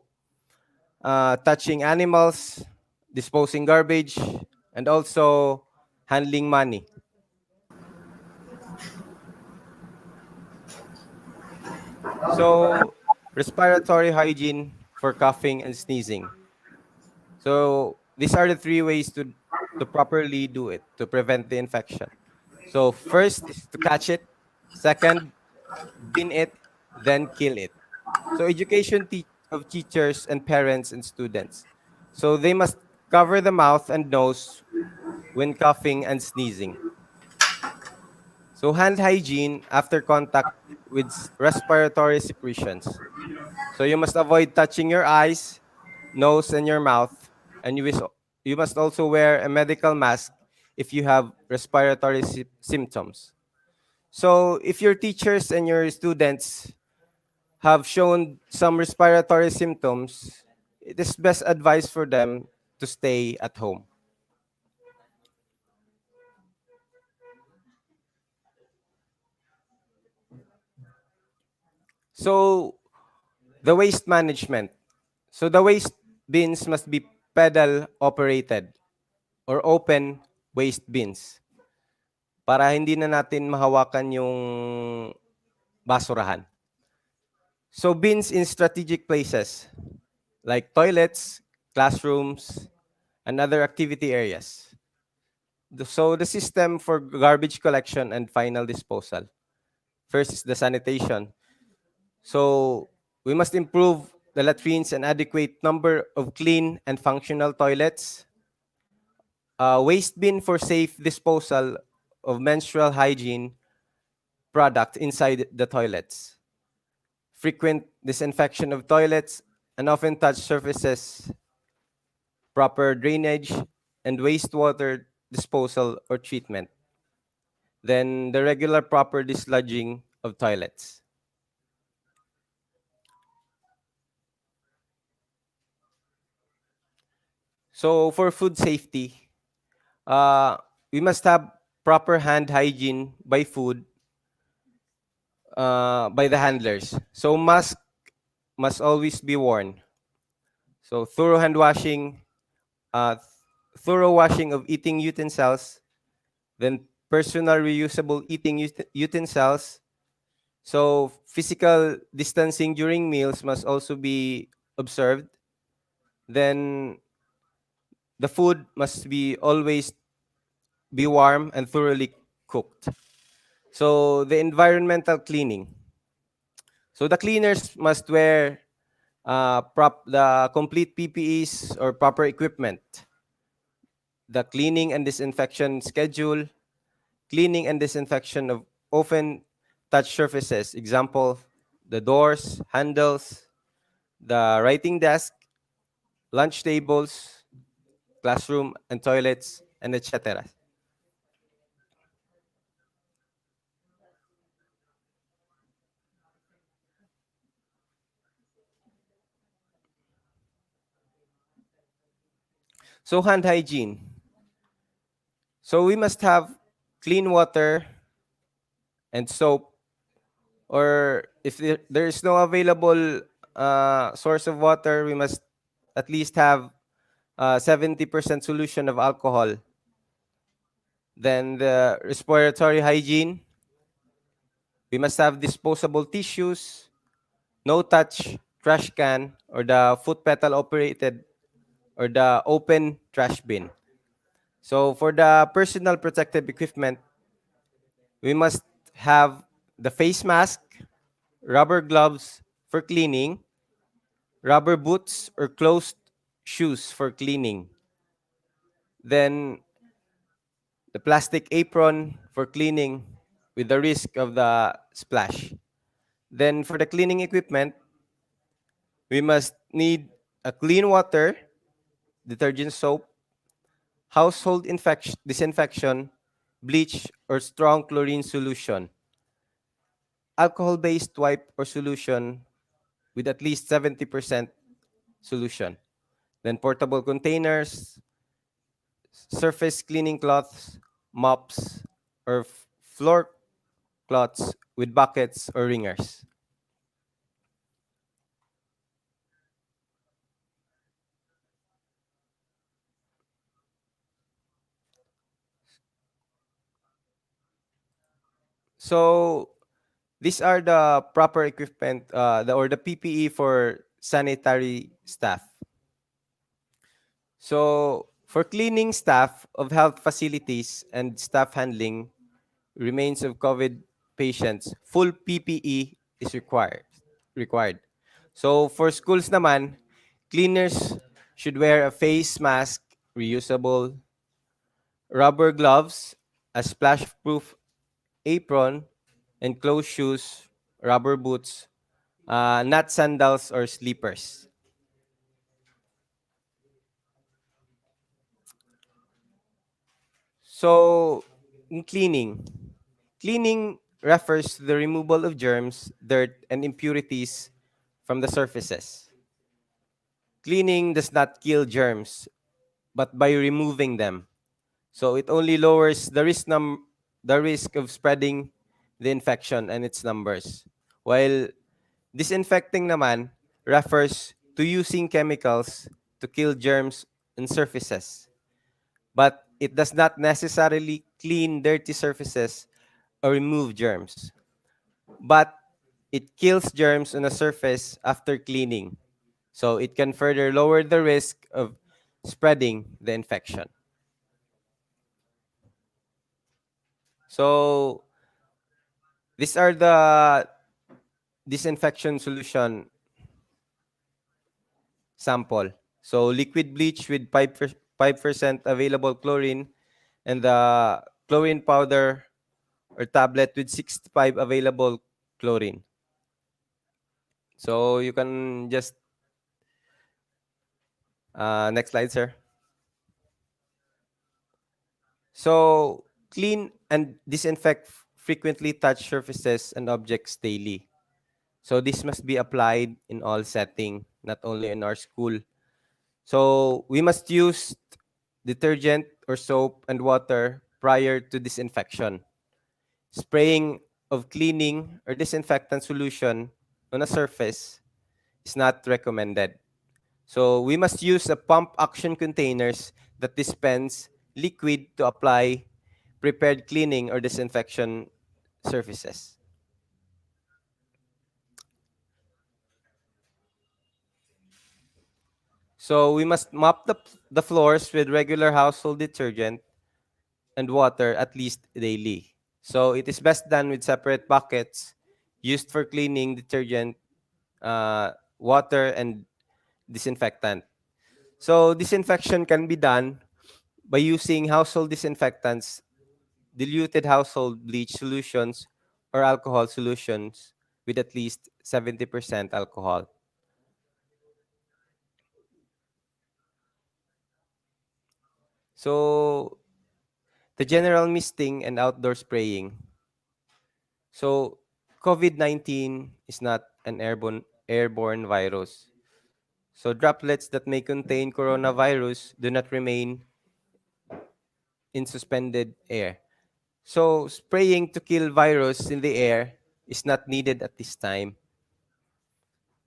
touching animals, disposing garbage, and also handling money. So, respiratory hygiene for coughing and sneezing. So, these are the three ways to properly do it to prevent the infection. So, first is to catch it, second, bin it, then kill it. So, education of teachers and parents and students. So, they must cover the mouth and nose when coughing and sneezing. So, hand hygiene after contact with respiratory secretions. So you must avoid touching your eyes, nose, and your mouth. And you must also wear a medical mask if you have respiratory symptoms. So if your teachers and your students have shown some respiratory symptoms, it is best advice for them to stay at home. So the waste management. So the waste bins must be pedal operated or open waste bins para hindi na natin mahawakan yung basurahan. So bins in strategic places like toilets, classrooms, and other activity areas. So the system for garbage collection and final disposal. First is the sanitation. So we must improve the latrines and adequate number of clean and functional toilets. Waste bin for safe disposal of menstrual hygiene product inside the toilets. Frequent disinfection of toilets and often touched surfaces, proper drainage, and wastewater disposal or treatment. Then the regular proper dislodging of toilets. So for food safety, we must have proper hand hygiene by food by the handlers. So mask must always be worn. So thorough hand washing, uh, thorough washing of eating utensils, then personal reusable eating utensils. So physical distancing during meals must also be observed. Then the food must be always be warm and thoroughly cooked. So the environmental cleaning. So the cleaners must wear the complete PPEs or proper equipment. The cleaning and disinfection schedule, cleaning and disinfection of often touch surfaces. Example, the doors, handles, the writing desk, lunch tables, classroom and toilets, and etc. So hand hygiene. So we must have clean water and soap, or if there is no available source of water, we must at least have 70% solution of alcohol. Then the respiratory hygiene, we must have disposable tissues, no touch trash can or the foot pedal operated or the open trash bin. So for the personal protective equipment, we must have the face mask, rubber gloves for cleaning, rubber boots or closed shoes for cleaning. Then the plastic apron for cleaning with the risk of the splash. Then for the cleaning equipment, we must need a clean water, detergent soap, household disinfection, bleach or strong chlorine solution, alcohol-based wipe or solution with at least 70% solution. Then portable containers, surface cleaning cloths, mops, or floor cloths with buckets or ringers. So these are the proper equipment or the PPE for sanitary staff. So for cleaning staff of health facilities and staff handling remains of COVID patients, full PPE is required. So for schools naman, cleaners should wear a face mask, reusable, rubber gloves, a splash-proof apron, and closed shoes, rubber boots, not sandals or slippers. So, in cleaning refers to the removal of germs, dirt, and impurities from the surfaces. Cleaning does not kill germs, but by removing them. So it only lowers the risk of spreading the infection and its numbers. While disinfecting naman refers to using chemicals to kill germs in surfaces, but it does not necessarily clean dirty surfaces or remove germs. But it kills germs on a surface after cleaning. So it can further lower the risk of spreading the infection. So these are the disinfection solution sample. So liquid bleach with 5% available chlorine and the chlorine powder or tablet with 65 available chlorine. So you can just next slide, sir. So clean and disinfect frequently touched surfaces and objects daily. So this must be applied in all setting, not only in our school. So we must use detergent or soap and water prior to disinfection. Spraying of cleaning or disinfectant solution on a surface is not recommended. So we must use a pump action containers that dispense liquid to apply prepared cleaning or disinfection surfaces. So we must mop the floors with regular household detergent and water at least daily. So it is best done with separate buckets used for cleaning detergent, water, and disinfectant. So disinfection can be done by using household disinfectants, diluted household bleach solutions, or alcohol solutions with at least 70% alcohol. So the general misting and outdoor spraying. So COVID-19 is not an airborne virus. So droplets that may contain coronavirus do not remain in suspended air. So spraying to kill virus in the air is not needed at this time.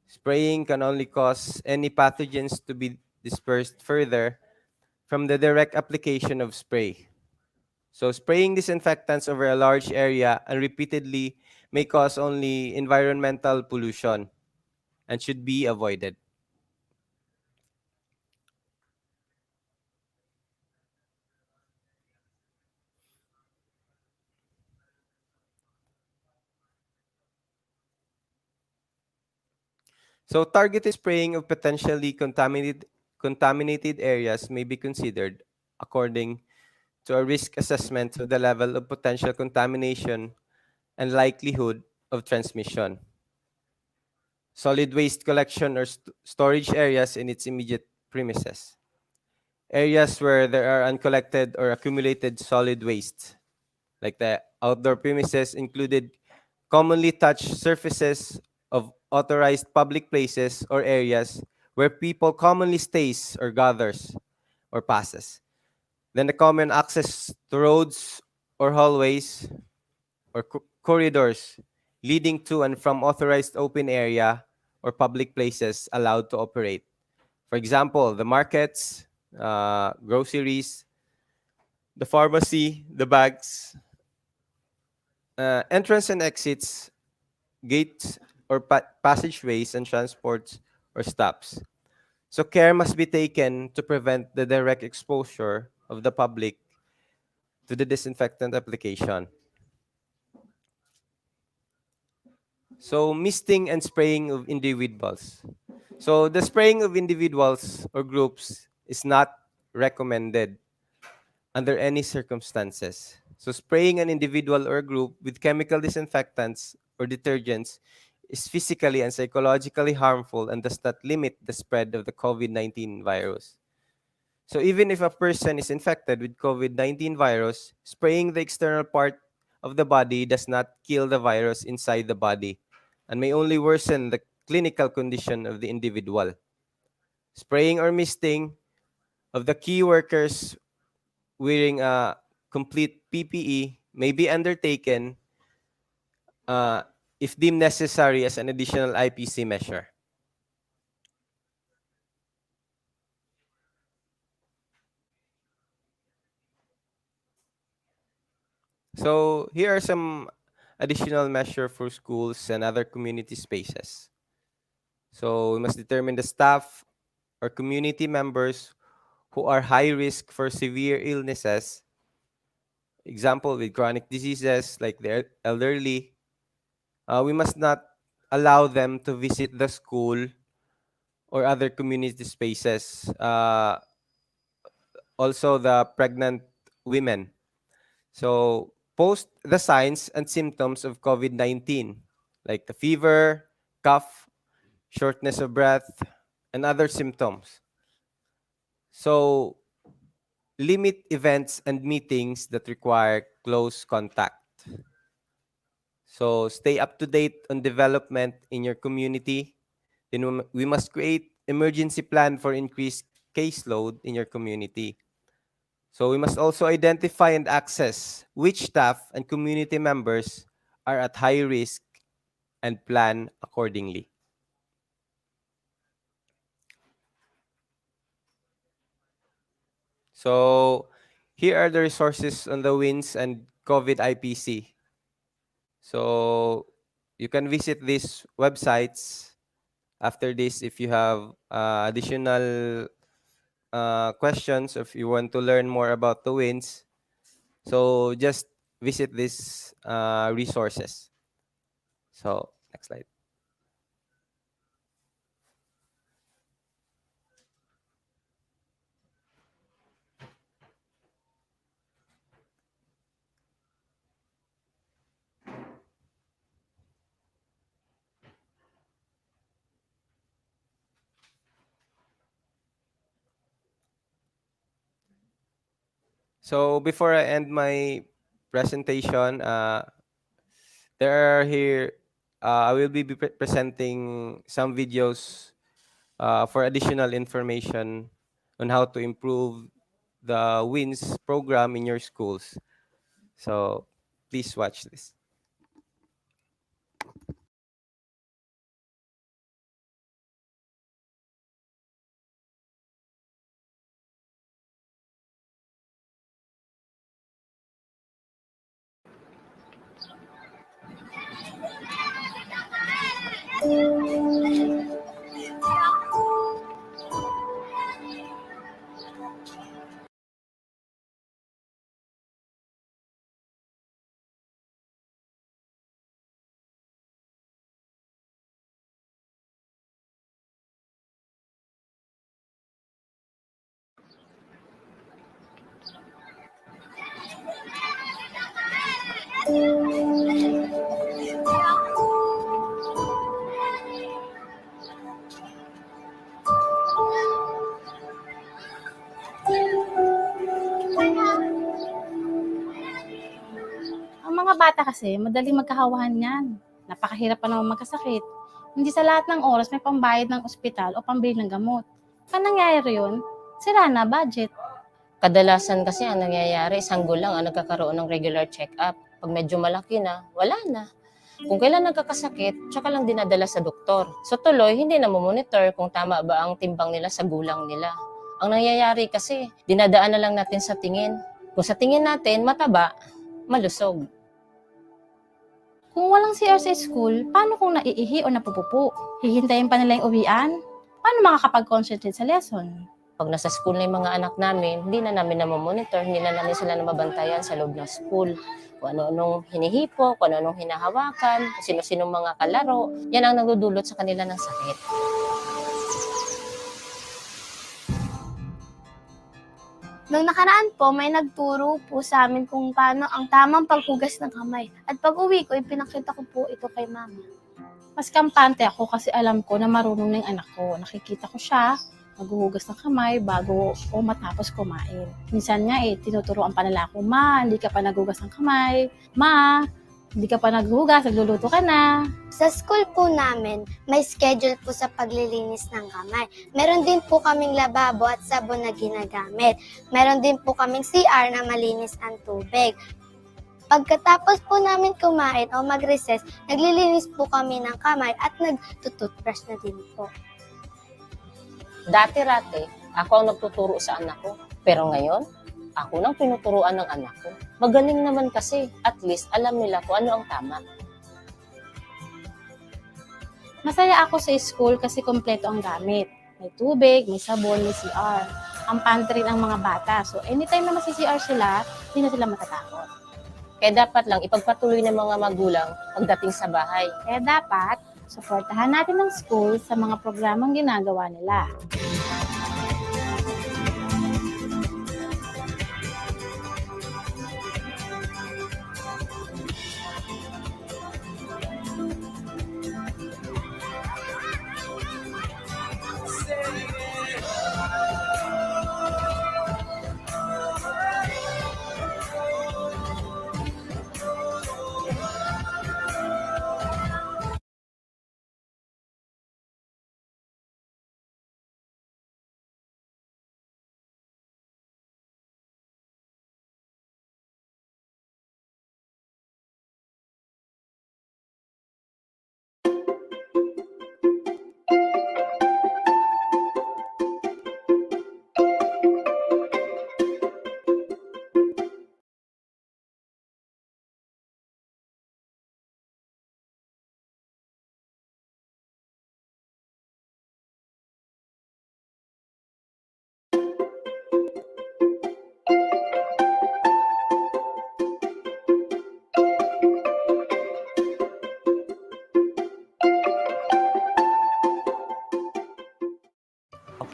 Spraying can only cause any pathogens to be dispersed further from the direct application of spray. So spraying disinfectants over a large area and repeatedly may cause only environmental pollution and should be avoided. So targeted spraying of potentially contaminated areas may be considered according to a risk assessment of the level of potential contamination and likelihood of transmission. Solid waste collection or storage areas in its immediate premises. Areas where there are uncollected or accumulated solid waste, like the outdoor premises included commonly touched surfaces of authorized public places or areas where people commonly stays or gathers or passes. Then the common access to roads or hallways or corridors leading to and from authorized open area or public places allowed to operate. For example, the markets, groceries, the pharmacy, the bags, entrance and exits, gates or passageways and transports or stops. So care must be taken to prevent the direct exposure of the public to the disinfectant application. So misting and spraying of individuals. So the spraying of individuals or groups is not recommended under any circumstances. So spraying an individual or group with chemical disinfectants or detergents is physically and psychologically harmful and does not limit the spread of the COVID-19 virus. So even if a person is infected with COVID-19 virus, spraying the external part of the body does not kill the virus inside the body and may only worsen the clinical condition of the individual. Spraying or misting of the key workers wearing a complete PPE may be undertaken if deemed necessary as an additional IPC measure. So here are some additional measure for schools and other community spaces. So we must determine the staff or community members who are high risk for severe illnesses. Example, with chronic diseases like the elderly, we must not allow them to visit the school or other community spaces. Also, the pregnant women. So, post the signs and symptoms of COVID-19, like the fever, cough, shortness of breath, and other symptoms. So, limit events and meetings that require close contact. So, stay up to date on development in your community. Then we must create emergency plan for increased caseload in your community. So we must also identify and access which staff and community members are at high risk and plan accordingly. So here are the resources on the WINS and COVID IPC. So you can visit these websites after this if you have additional questions, if you want to learn more about the WINS. So just visit these resources. So next slide. So before I end my presentation, there are here, I will be presenting some videos for additional information on how to improve the WINS program in your schools. So please watch this. Ang mga bata kasi, madaling magkahawahan yan. Napakahirap pa naman magkasakit. Hindi sa lahat ng oras may pambayad ng ospital o pambili ng gamot. Paano nangyayari yun? Sira na budget. Kadalasan kasi ang nangyayari, isang gulang ang nagkakaroon ng regular check-up. Pag medyo malaki na, wala na. Kung kailan nagkakasakit, tsaka lang dinadala sa doktor. So tuloy, hindi na monitor kung tama ba ang timbang nila sa gulang nila. Ang nangyayari kasi, dinadaan na lang natin sa tingin. Kung sa tingin natin, mataba, malusog. Kung walang CR sa school, paano kung naiihi o napupupo? Hihintayin pa nila yung uwian? Paano makakapag-concentrate sa lesson? Pag nasa school na yung mga anak namin, hindi na namin monitor, hindi na namin sila mabantayan sa loob ng school. Kung ano-anong hinihipo, kung ano-anong hinahawakan, kung sino-sinong mga kalaro, yan ang nagdudulot sa kanila ng sakit. Nung nakaraan po, may nagturo po sa amin kung paano ang tamang paghugas ng kamay. At pag uwi ko, ipinakita ko po ito kay mama. Mas kampante ako kasi alam ko na marunong na yung anak ko. Nakikita ko siya, maghuhugas ng kamay bago o matapos kumain. Minsan nga tinuturoan pa nila ako, Ma, hindi ka pa naghugas ng kamay. Ma, hindi ka pa naghuhugas, nagluluto ka na. Sa school po namin, may schedule po sa paglilinis ng kamay. Meron din po kaming lababo at sabon na ginagamit. Meron din po kaming CR na malinis ang tubig. Pagkatapos po namin kumain o mag-recess, naglilinis po kami ng kamay at nagtututbrush na din po. Dati-rati, ako ang nagtuturo sa anak ko. Pero ngayon, ako nang tinuturuan ng anak ko. Magaling naman kasi, at least alam nila kung ano ang tama. Masaya ako sa school kasi kompleto ang gamit. May tubig, may sabon, may CR. Ang pantry ng mga bata. So anytime na masi-CR sila, hindi na sila matatakot. Kaya dapat lang ipagpatuloy ng mga magulang pagdating sa bahay. Kaya dapat, suportahan natin ang school sa mga programang ginagawa nila.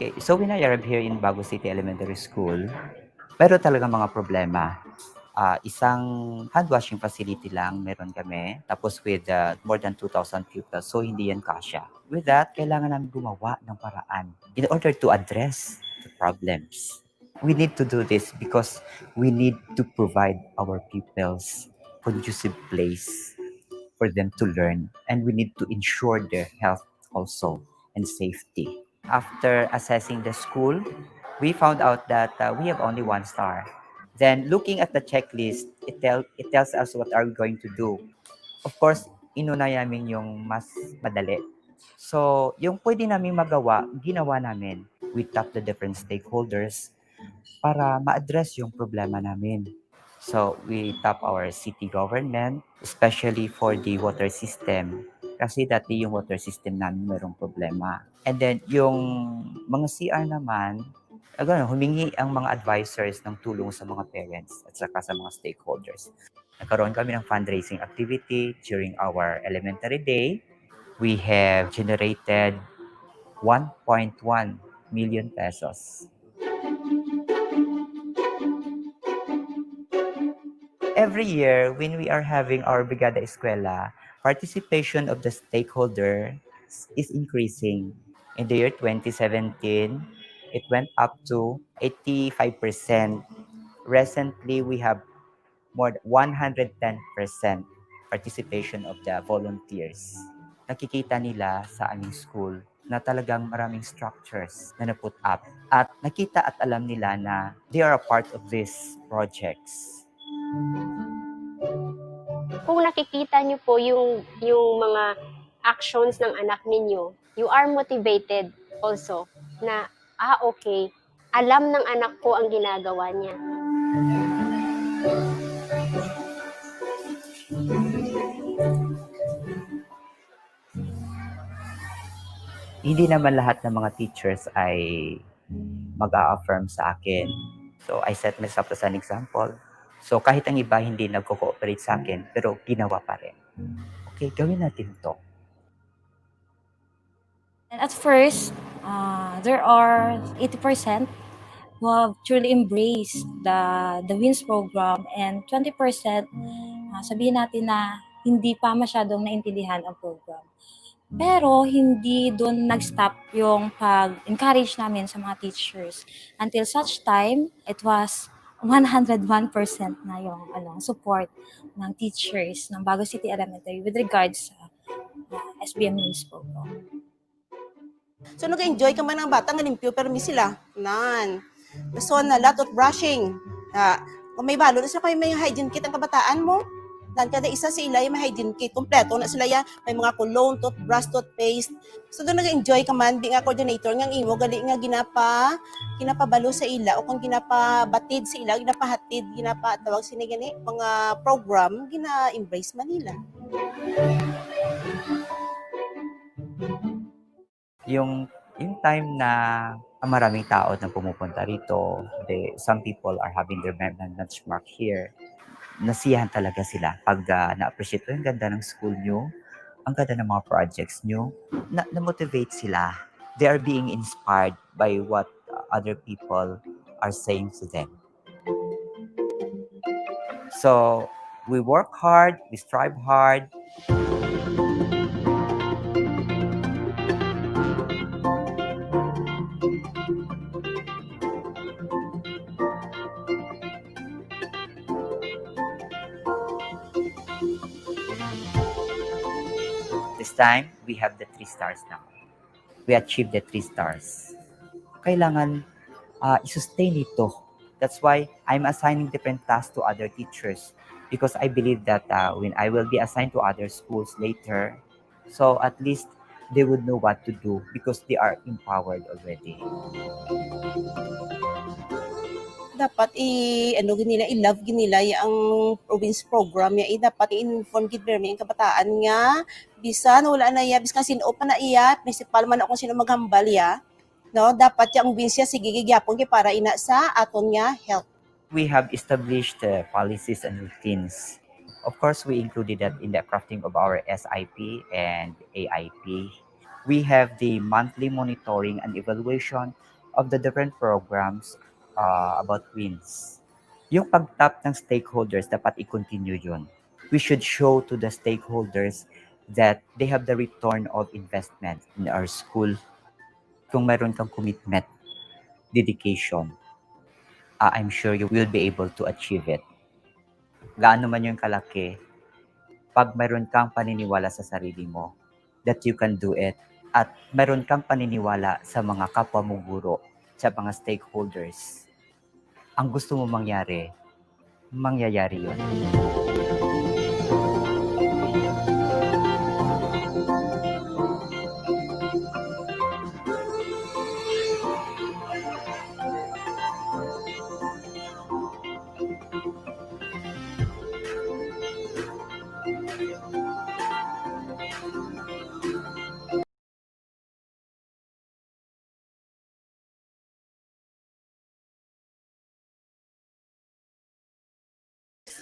Okay, so when I arrived here in Bago City Elementary School, meron talagang mga problema. Isang hand washing facility lang meron kami, tapos with more than 2,000 pupils, so hindi yan kasya. With that, kailangan namin gumawa ng paraan in order to address the problems. We need to do this because we need to provide our pupils conducive place for them to learn, and we need to ensure their health also and safety. After assessing the school, we found out that we have only 1 star. Then looking at the checklist, it tells us what are we going to do. Of course, inuna namin yung mas madali. So, yung pwede namin magawa, ginawa namin. We tapped the different stakeholders para ma-address yung problema namin. So, we tap our city government, especially for the water system. Kasi dati yung water system namin mayroong problema. And then, yung mga CR naman, humingi ang mga advisors ng tulong sa mga parents at saka sa mga stakeholders. Nagkaroon kami ng fundraising activity during our elementary day. We have generated 1.1 million pesos. Every year, when we are having our Brigada Eskwela, participation of the stakeholder is increasing. In the year 2017, it went up to 85%. Recently, we have more than 110% participation of the volunteers. Nakikita nila sa aming school na talagang maraming structures na na-put up. At nakita at alam nila na they are a part of these projects. Kung nakikita niyo po yung mga actions ng anak ninyo, you are motivated also na, okay, alam ng anak ko ang ginagawa niya. Hindi naman lahat ng mga teachers ay mag-a-affirm sa akin. So, I set myself as an example. So, kahit ang iba hindi nagko-cooperate sa akin, pero ginawa pa rin. Okay, gawin natin to. And at first, there are 80% who have truly embraced the WINS program, and 20% sabihin natin na hindi pa masyadong naintindihan ang program. Pero hindi doon nag-stop yung pag-encourage namin sa mga teachers. Until such time, it was 101% na yung support ng teachers ng Bago City Elementary with regards sa SBM WINS program. So nag-enjoy ka man ng bata, nga limpyo, pero may sila. Nan. So na lot of brushing. Kung may balo na sila, kung may hygiene kit ang kabataan mo, dan kada isa sila yung may hygiene kit, kompleto na sila yan, may mga cologne, toothbrush, toothpaste. So doon nag-enjoy ka man, di nga coordinator, nga imo, gali nga ginapabalo sa ila, o kung ginapabatid sa ila, ginapahatid, ginapatawag sila gani, mga program, gina-embrace man nila. Yung time na maraming tao na pumupunta rito, some people are having their benchmark here, nasiyahan talaga sila pag na-appreciate ko yung ganda ng school nyo, ang ganda ng mga projects nyo, na-motivate sila. They are being inspired by what other people are saying to them. So, we work hard, we strive hard. This time, we have the 3 stars now. We achieved the 3 stars. Kailangan i-sustain ito. That's why I'm assigning different tasks to other teachers, because I believe that when I will be assigned to other schools later, so at least they would know what to do because they are empowered already. Dapat i-love nila ang province program ya, dapat i-inform gid ang kabataan nga bisan wala na ya, bisan sino pa na iya, principal man ako sino maghambal ya, no, dapat yang binsya sige gyapon kay para ina sa aton nga health. We have established policies and routines. Of course, we included that in the crafting of our SIP and AIP. We have the monthly monitoring and evaluation of the different programs about wins. Yung pag-tap ng stakeholders, dapat i-continue yun. We should show to the stakeholders that they have the return of investment in our school. Kung meron kang commitment, dedication, I'm sure you will be able to achieve it. Gaano man yung kalaki, pag meron kang paniniwala sa sarili mo, that you can do it, at meron kang paniniwala sa mga kapwa mong guro, sa mga stakeholders, ang gusto mo mangyari, mangyayari yun.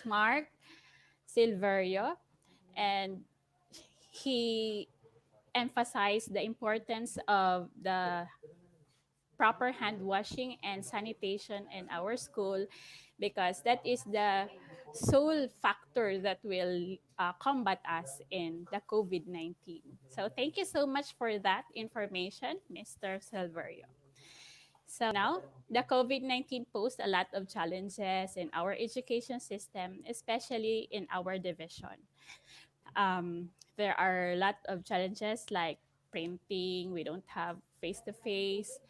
Mark Silverio, and he emphasized the importance of the proper hand washing and sanitation in our school, because that is the sole factor that will combat us in the COVID-19. So thank you so much for that information, Mr. Silverio. So now, the COVID-19 posed a lot of challenges in our education system, especially in our division. There are a lot of challenges like printing, we don't have face-to-face,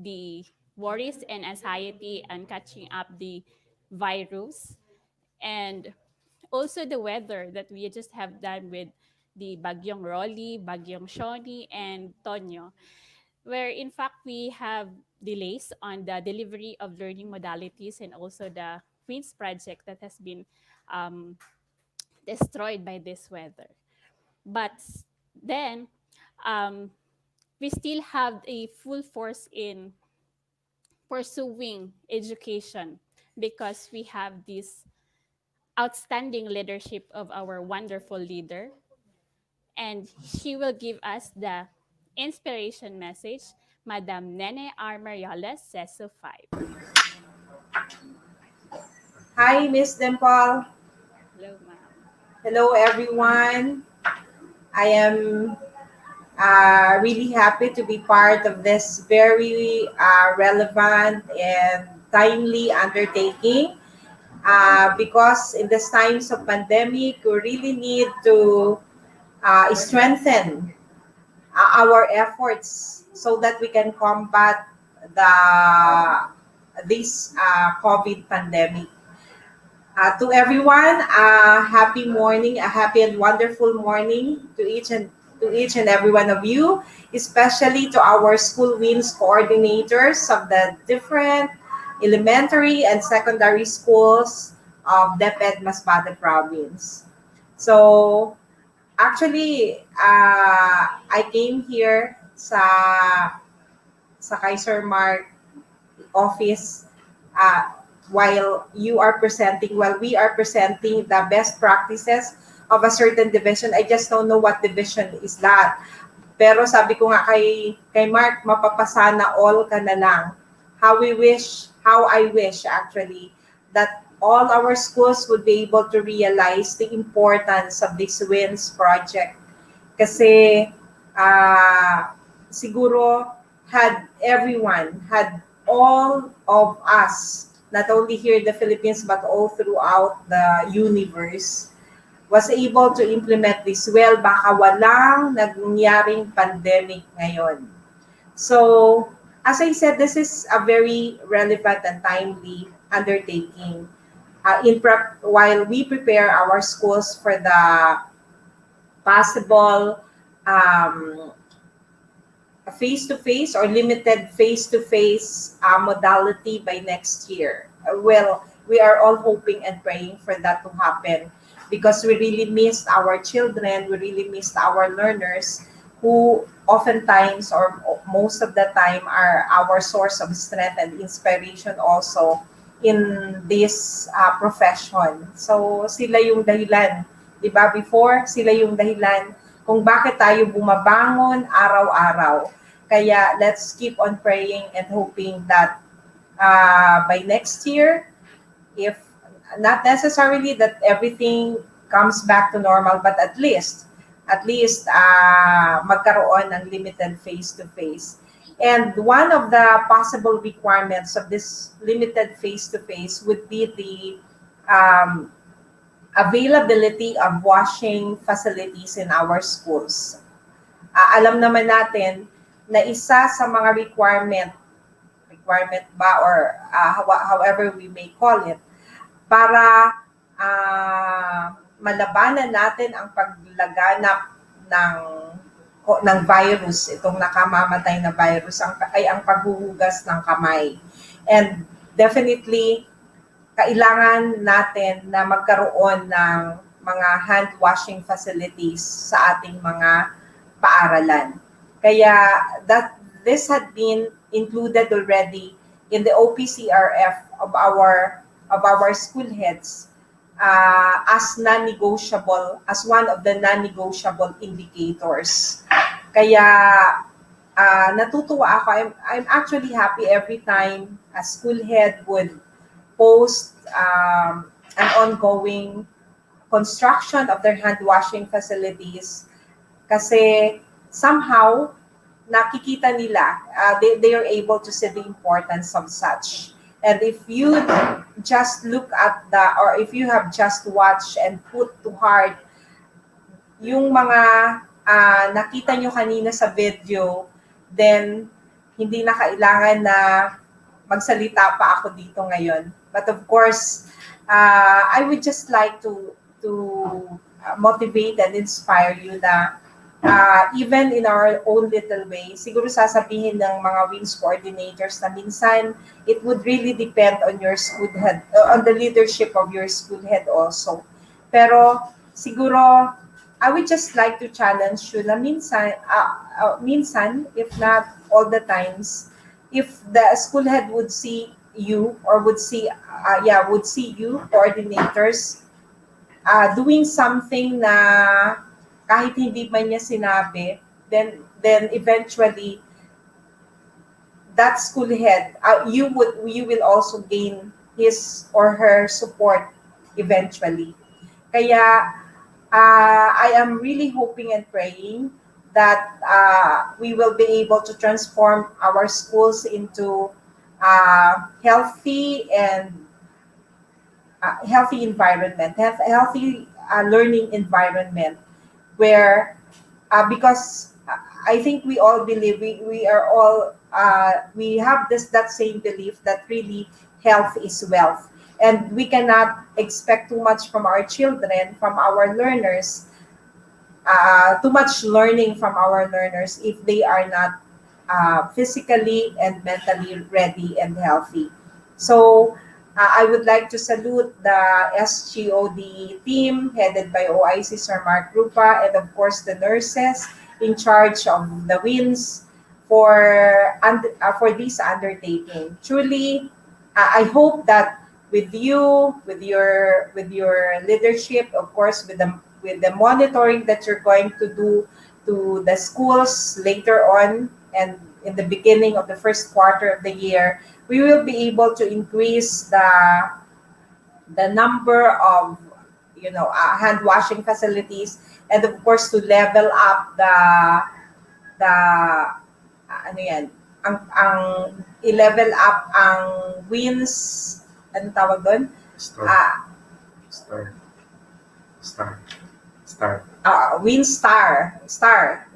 the worries and anxiety and catching up the virus, and also the weather that we just have done with the Bagyong Rolly, Bagyong Shoni, and Tonyo, where in fact we have delays on the delivery of learning modalities and also the WINS project that has been destroyed by this weather. But then we still have a full force in pursuing education because we have this outstanding leadership of our wonderful leader, and she will give us the inspiration message. Madam Nene R. Mariales, CESO 5. Hi, Miss Dimple. Hello, ma'am. Hello, everyone. I am really happy to be part of this very relevant and timely undertaking because in these times of pandemic, we really need to strengthen our efforts so that we can combat this COVID pandemic. To everyone, happy morning, a happy and wonderful morning to each and every one of you, especially to our school WINS coordinators of the different elementary and secondary schools of DepEd Masbate province. So actually, I came here sa Kaiser Mark office while we are presenting the best practices of a certain division. I just don't know what division is that. Pero sabi ko nga kay Mark, mapapasana all ka na lang. How I wish actually that all our schools would be able to realize the importance of this WINS project. Kasi siguro had all of us, not only here in the Philippines, but all throughout the universe, was able to implement this well, baka walang nangyaring pandemic ngayon. So, as I said, this is a very relevant and timely undertaking. While we prepare our schools for the possible face-to-face or limited face-to-face modality by next year. Well, we are all hoping and praying for that to happen because we really missed our children, we really missed our learners who oftentimes or most of the time are our source of strength and inspiration also in this profession. So sila yung dahilan, di ba? Before, sila yung dahilan kung bakit tayo bumabangon araw-araw. Kaya let's keep on praying and hoping that by next year, if not necessarily that everything comes back to normal, but at least magkaroon ng limited face-to-face. And one of the possible requirements of this limited face-to-face would be the um, availability of washing facilities in our schools. Alam naman natin na isa sa mga requirement ba or however we may call it, para malabanan natin ang paglaganap ng virus, itong nakamamatay na virus, ay ang paghuhugas ng kamay. And definitely, kailangan natin na magkaroon ng mga hand washing facilities sa ating mga paaralan. Kaya this had been included already in the OPCRF of our school heads as non-negotiable, as one of the non-negotiable indicators. Kaya natutuwa ako. I'm actually happy every time a school head would post an ongoing construction of their hand washing facilities, kasi somehow nakikita nila, they are able to see the importance of such. And if you just look at or if you have just watched and put to heart yung mga nakita nyo kanina sa video, then hindi na kailangan na magsalita pa ako dito ngayon. But of course, I would just like to motivate and inspire you na even in our own little way, siguro sasabihin ng mga WINS coordinators na minsan it would really depend on your school head, on the leadership of your school head also. Pero siguro, I would just like to challenge you na minsan, if not all the times, if the school head would see you or would see you coordinators doing something na kahit hindi man niya sinabi, then eventually that school head, you will also gain his or her support eventually. Kaya I am really hoping and praying that we will be able to transform our schools into healthy and healthy environment, healthy learning environment, where because I think we all believe, we are all we have that same belief that really health is wealth, and we cannot expect too much from our children, from our learners, too much learning from our learners if they are not physically and mentally ready and healthy. So I would like to salute the SGOD team headed by OIC Sir Mark Rupa, and of course the nurses in charge of the WINS for this undertaking. Truly, I hope that with you, with your leadership, of course, with the monitoring that you're going to do to the schools later on and in the beginning of the first quarter of the year, we will be able to increase the number of hand washing facilities, and of course to level up the ano yan, ang i-level up ang WINS, ano tawag doon? WINS star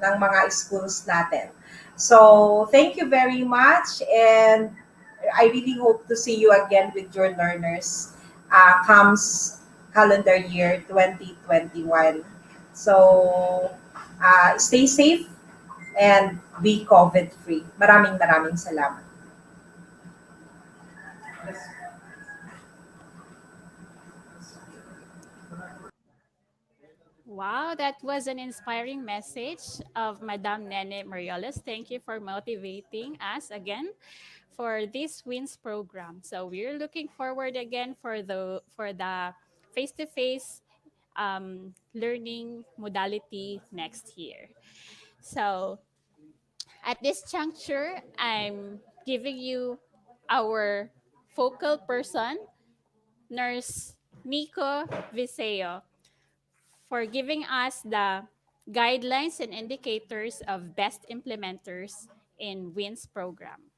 ng mga schools natin. So thank you very much, and I really hope to see you again with your learners comes calendar year 2021. So stay safe and be COVID-free. Maraming salamat. Wow, that was an inspiring message of Madam Nene Morioles. Thank you for motivating us again for this WINS program. So we're looking forward again for the face-to-face learning modality next year. So At this juncture, I'm giving you our focal person, Nurse Nico Viseo, for giving us the guidelines and indicators of best implementers in WINS program.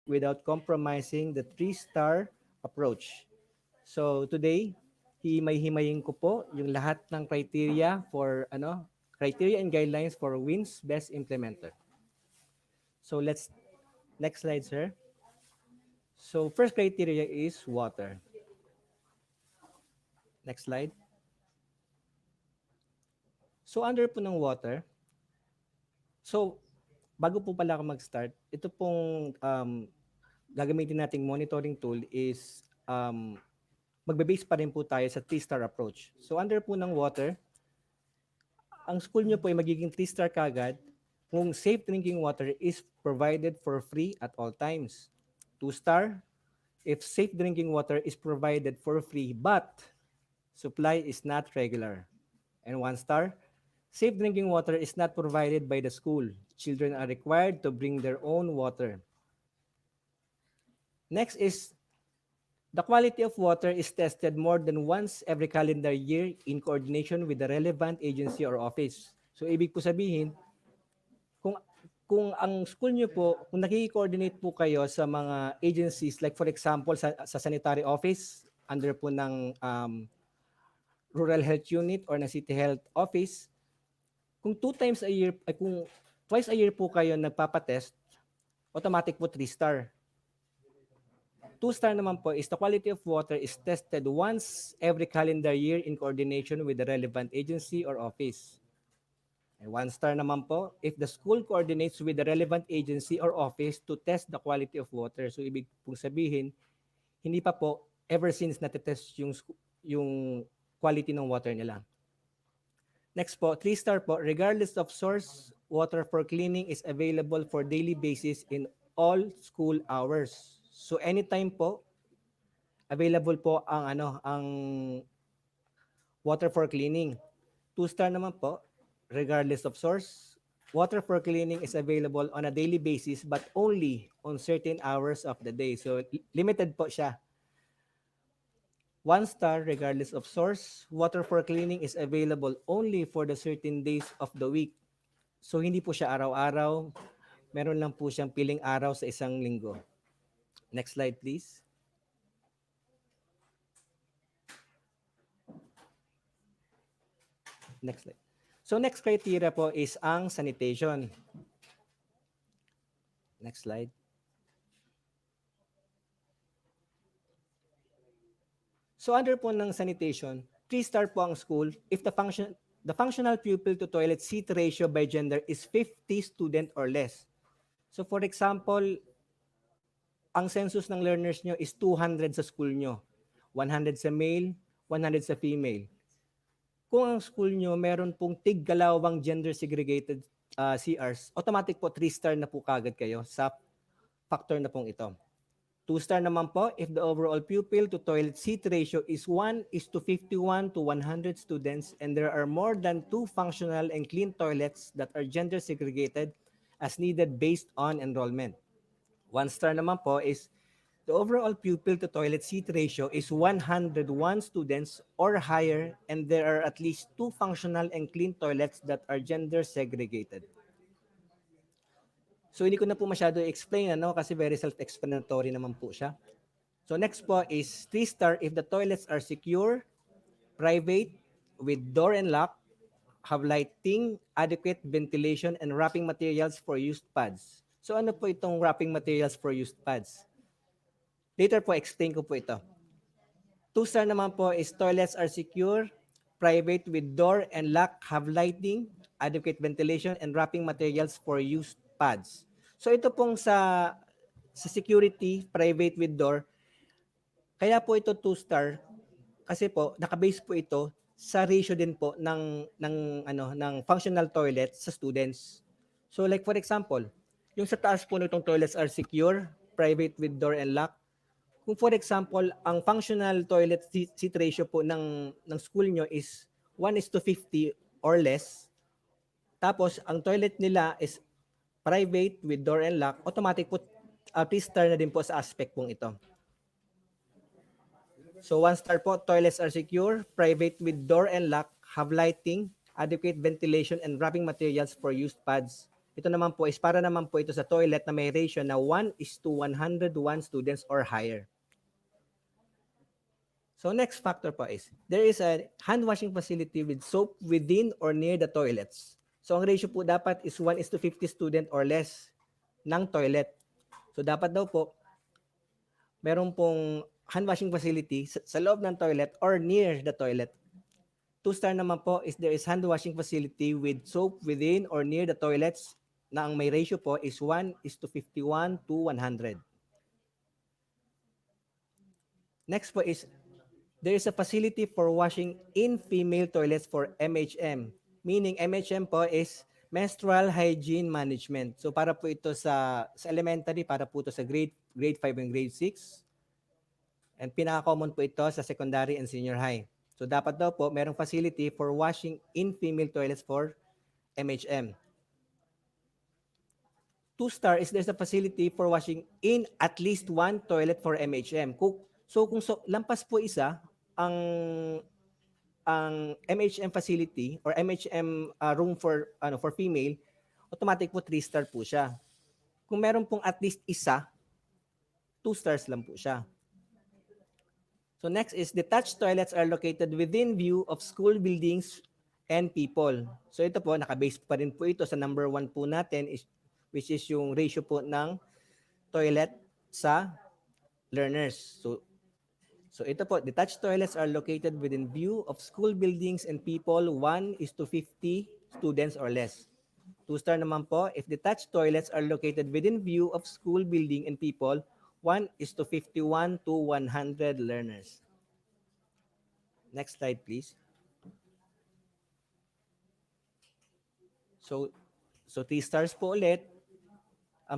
without compromising the three-star approach. So today, himay-himayin ko po yung lahat ng criteria for criteria and guidelines for WINS best implementer. So next slide, sir. So first criteria is water. Next slide. So under po ng water, so bago po pala ako mag-start, ito pong gagamitin nating monitoring tool is magbe-base pa rin po tayo sa 3-star approach. So under po ng water, ang school nyo po ay magiging 3-star kagad kung safe drinking water is provided for free at all times. 2-star, if safe drinking water is provided for free but supply is not regular. And 1-star, safe drinking water is not provided by the school. Children are required to bring their own water. Next is the quality of water is tested more than once every calendar year in coordination with the relevant agency or office. So ibig po sabihin, kung ang school nyo po, kung nakiki-coordinate po kayo sa mga agencies, like for example, sa sanitary office, under po ng rural health unit or ng city health office, kung twice a year po kayo nagpapatest, automatic po 3-star. 2-star naman po is the quality of water is tested once every calendar year in coordination with the relevant agency or office. And 1-star naman po, if the school coordinates with the relevant agency or office to test the quality of water. So ibig pong sabihin, hindi pa po ever since natetest yung quality ng water nila. Next po, 3-star po, regardless of source, water for cleaning is available for daily basis in all school hours. So anytime po, available po ang water for cleaning. 2-star naman po, regardless of source, water for cleaning is available on a daily basis but only on certain hours of the day. So limited po siya. 1-star, regardless of source, water for cleaning is available only for the certain days of the week. So hindi po siya araw-araw, meron lang po siyang piling araw sa isang linggo. Next slide, please. Next slide. So next criteria po is ang sanitation. Next slide. So under po ng sanitation, 3-star po ang school if the functional pupil to toilet seat ratio by gender is 50 student or less. So for example, ang census ng learners nyo is 200 sa school nyo. 100 sa male, 100 sa female. Kung ang school nyo meron pong tig-galawang gender segregated CRs, automatic po 3-star na po kagad kayo sa factor na pong ito. 2-star naman po if the overall pupil to toilet seat ratio is 1:51 to 100 students and there are more than 2 functional and clean toilets that are gender segregated as needed based on enrollment. 1-star naman po is the overall pupil to toilet seat ratio is 101 students or higher and there are at least 2 functional and clean toilets that are gender segregated. So hindi ko na po masyado i-explain kasi very self-explanatory naman po siya. So next po is 3-star if the toilets are secure, private, with door and lock, have lighting, adequate ventilation, and wrapping materials for used pads. So ano po itong wrapping materials for used pads? Later po, explain ko po ito. 2-star naman po is toilets are secure, private with door and lock, have lighting, adequate ventilation, and wrapping materials for used pads. So ito pong sa security, private with door, kaya po ito 2-star kasi po naka-base po ito sa ratio din po ng functional toilet sa students. So like for example, yung sa taas po nitong toilets are secure, private with door and lock. Kung for example, ang functional toilet seat ratio po ng school nyo is 1:50 or less, tapos ang toilet nila is private with door and lock, automatic po 3-star na din po sa aspect pong ito. So 1-star po, toilets are secure, private with door and lock, have lighting, adequate ventilation, and wrapping materials for used pads. Ito naman po is para naman po ito sa toilet na may ratio na 1:101 students or higher. So next factor po is, there is a hand washing facility with soap within or near the toilets. So ang ratio po dapat is 1:50 student or less ng toilet. So dapat daw po, meron pong hand washing facility sa loob ng toilet or near the toilet. 2-star naman po is there is hand washing facility with soap within or near the toilets na ang may ratio po is 1:51 to 100. Next po is there is a facility for washing in female toilets for MHM. Meaning MHM po is menstrual hygiene management. So para po ito sa elementary, para po ito sa grade 5 and grade 6. And pinaka-common po ito sa secondary and senior high. So dapat daw po merong facility for washing in female toilets for MHM. 2-star is there's a facility for washing in at least one toilet for MHM. So kung lampas po isa, ang MHM facility or MHM room for female, automatic po 3-star po siya. Kung meron pong at least isa, 2 stars lang po siya. So next is detached toilets are located within view of school buildings and people. So ito po, nakabase pa rin po ito sa number 1 po natin, which is yung ratio po ng toilet sa learners. So ito po, detached toilets are located within view of school buildings and people 1:50 students or less. 2-star naman po, if detached toilets are located within view of school building and people 1:51 to 100 learners. Next slide, please. So 3 stars po ulit.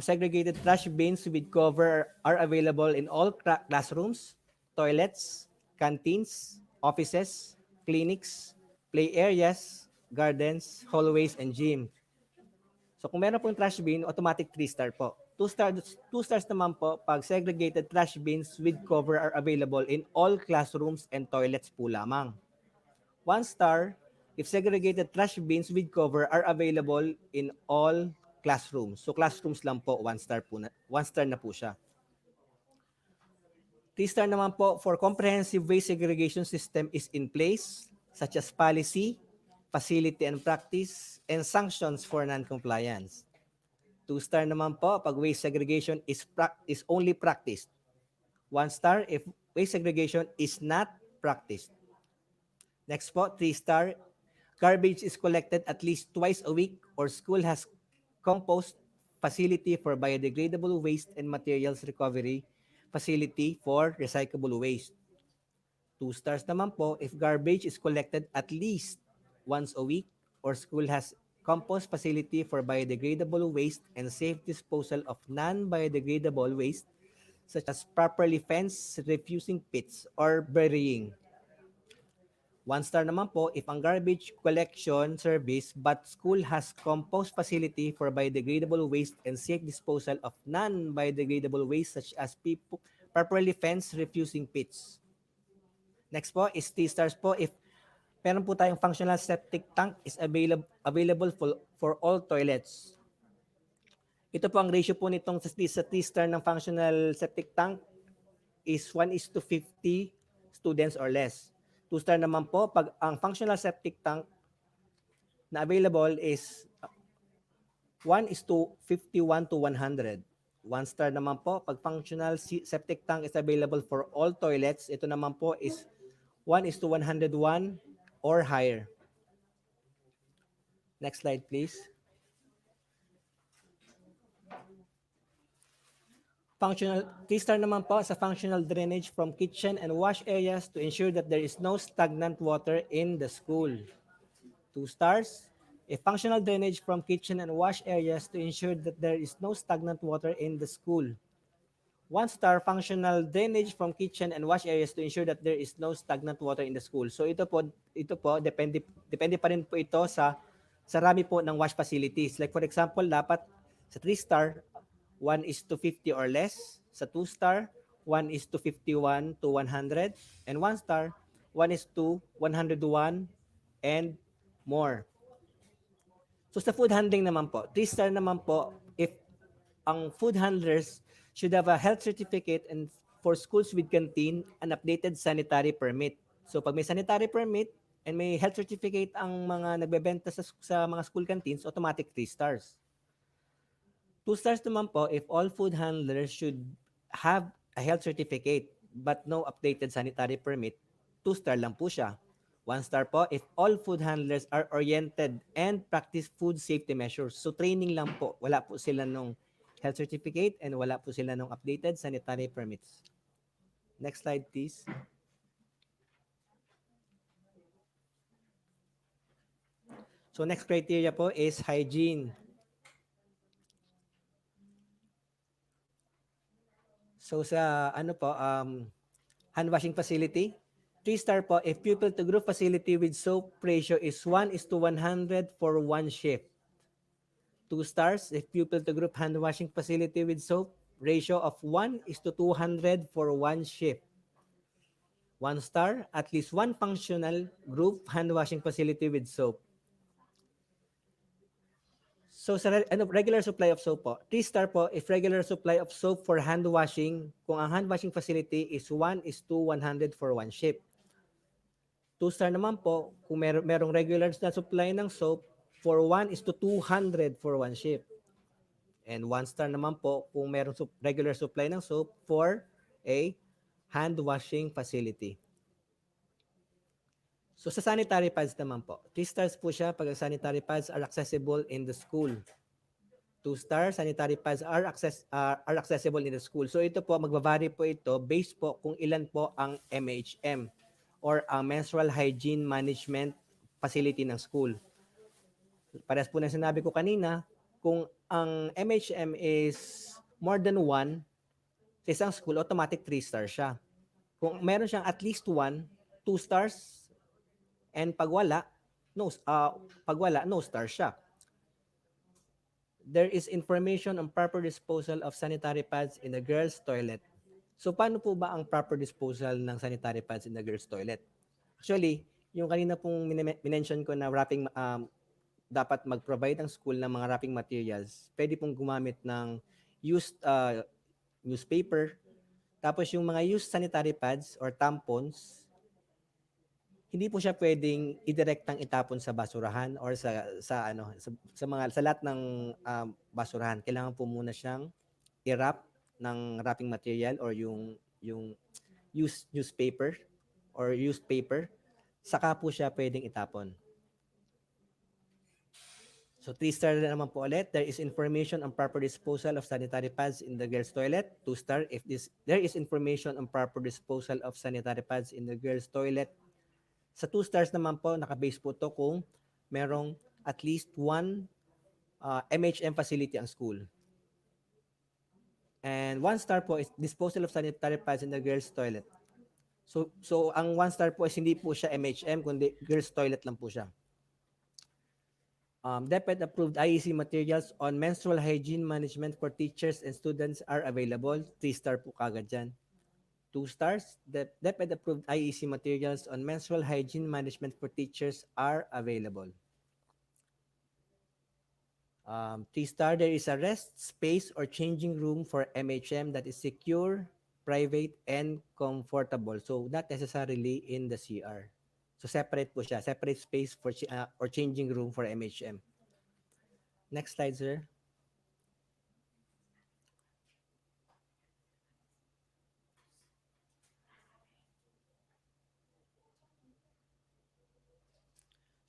Segregated trash bins with cover are available in all classrooms, toilets, canteens, offices, clinics, play areas, gardens, hallways, and gym. So kung meron pong trash bin, automatic 3-star po. 2 stars naman po pag segregated trash bins with cover are available in all classrooms and toilets po lamang. 1 star if segregated trash bins with cover are available in all classrooms. So classrooms lang po, 1 star na po siya. 3-star naman po for comprehensive waste segregation system is in place, such as policy, facility and practice, and sanctions for non-compliance. 2-star naman po pag waste segregation is only practiced. 1 star if waste segregation is not practiced. Next po, 3-star, garbage is collected at least twice a week or school has compost facility for biodegradable waste and materials recovery facility for recyclable waste. 2 stars naman po if garbage is collected at least once a week or school has compost facility for biodegradable waste and safe disposal of non-biodegradable waste such as properly fenced refusing pits or burying. 1 star naman po if ang garbage collection service but school has compost facility for biodegradable waste and safe disposal of non-biodegradable waste such as properly fenced refusing pits. Next po is 3 stars po if meron po tayong functional septic tank is available for all toilets. Ito po ang ratio po nitong sa 3-star ng functional septic tank is 1:50 students or less. 2-star naman po pag ang functional septic tank na available is 1:51 to 100. 1-star naman po pag functional septic tank is available for all toilets. Ito naman po is 1:101 or higher. Next slide please. Functional 3-star naman po sa functional drainage from kitchen and wash areas to ensure that there is no stagnant water in the school. 2 stars, a functional drainage from kitchen and wash areas to ensure that there is no stagnant water in the school. 1-star, functional drainage from kitchen and wash areas to ensure that there is no stagnant water in the school. So ito po depende pa rin po ito sa rami po ng wash facilities. Like for example, dapat sa 3-star 1:50 or less, sa 2-star 1:51 to 100, and 1-star 1:101 and more. So sa food handling naman po, 3-star naman po if ang food handlers should have a health certificate and for schools with canteen, an updated sanitary permit. So pag may sanitary permit and may health certificate ang mga nagbebenta sa mga school canteens, automatic 3 stars. 2 stars naman po if all food handlers should have a health certificate but no updated sanitary permit, 2 star lang po siya. 1 star po if all food handlers are oriented and practice food safety measures. So training lang po, wala po sila nung health certificate and wala po sila nung updated sanitary permits. Next slide please. So next criteria po is hygiene. So sa hand washing facility, 3-star po if pupil to group facility with soap ratio is 1:100 for one shift. 2 stars if pupil to group hand washing facility with soap ratio of 1:200 for one shift. 1 star, at least one functional group hand washing facility with soap. So sa regular supply of soap po, 3-star po if regular supply of soap for hand washing, kung ang hand washing facility is 1:100 for one shift. 2-star naman po kung merong regular na supply ng soap for 1:200 for one shift. And 1-star naman po kung merong regular supply ng soap for a hand washing facility. So sa sanitary pads naman po, 3 stars po siya pag sanitary pads are accessible in the school. 2 stars, sanitary pads are accessible in the school. So ito po, magbabari po ito based po kung ilan po ang MHM or ang menstrual hygiene management facility ng school. Parehas po na sinabi ko kanina, kung ang MHM is more than 1 sa isang school, automatic 3 stars siya. Kung meron siyang at least 1, 2 stars, and pag wala, no star siya. There is information on proper disposal of sanitary pads in the girls' toilet. So paano po ba ang proper disposal ng sanitary pads in the girls' toilet? Actually, yung kanina pong minention ko na wrapping, dapat mag-provide ang school ng mga wrapping materials. Pwede pong gumamit ng used newspaper. Tapos yung mga used sanitary pads or tampons, hindi po siya pwedeng i-direktang itapon sa basurahan or sa lahat ng basurahan. Kailangan po muna siyang i-wrap ng wrapping material or yung used newspaper or used paper, saka po siya pwedeng itapon. So 3-star naman po ulit, there is information on proper disposal of sanitary pads in the girls' toilet. 2-star if there is information on proper disposal of sanitary pads in the girls' toilet. Sa 2 stars naman po, nakabase po to kung merong at least 1 MHM facility ang school. And 1 star po is disposal of sanitary pads in the girls' toilet. So ang 1 star po is hindi po siya MHM, kundi girls' toilet lang po siya. DepEd approved IEC materials on menstrual hygiene management for teachers and students are available. 3-star po kagad dyan. 2 stars, DepEd approved IEC materials on menstrual hygiene management for teachers are available. 3-star, there is a rest space or changing room for MHM that is secure, private, and comfortable. So not necessarily in the CR. So separate po siya, separate space for or changing room for MHM. Next slide, sir.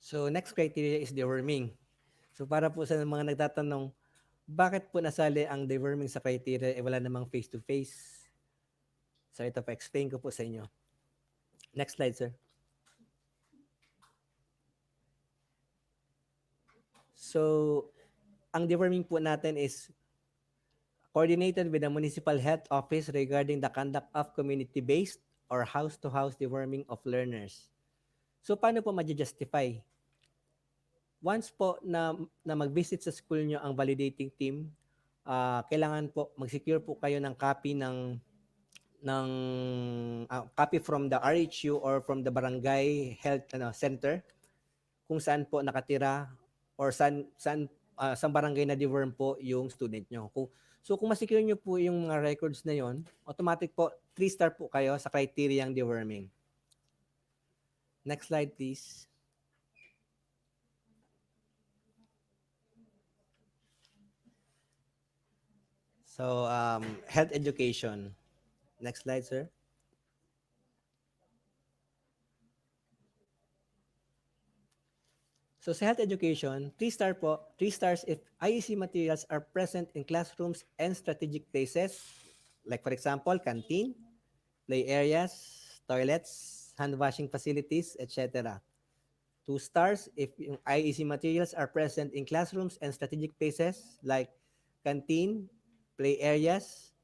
So next criteria is deworming. So para po sa mga nagtatanong, bakit po nasali ang deworming sa criteria wala namang face-to-face? So ito pa, explain ko po sa inyo. Next slide, sir. So, ang deworming po natin is coordinated with the Municipal Health Office regarding the conduct of community-based or house-to-house deworming of learners. So, paano po ma-justify? Once po na mag-visit sa school nyo ang validating team, kailangan po mag-secure po kayo ng copy copy from the RHU or from the barangay health center kung saan po nakatira or saan barangay na deworm po yung student nyo. So kung ma-secure nyo po yung mga records na yon, automatic po 3-star po kayo sa criteria ng deworming. Next slide, please. So, health education. Next slide, sir. So sa health education, 3-star po, 3 stars if IEC materials are present in classrooms and strategic places, like for example, canteen, play areas, toilets, hand washing facilities, etc. 2 stars if yung IEC materials are present in classrooms and strategic places, like canteen, play areas,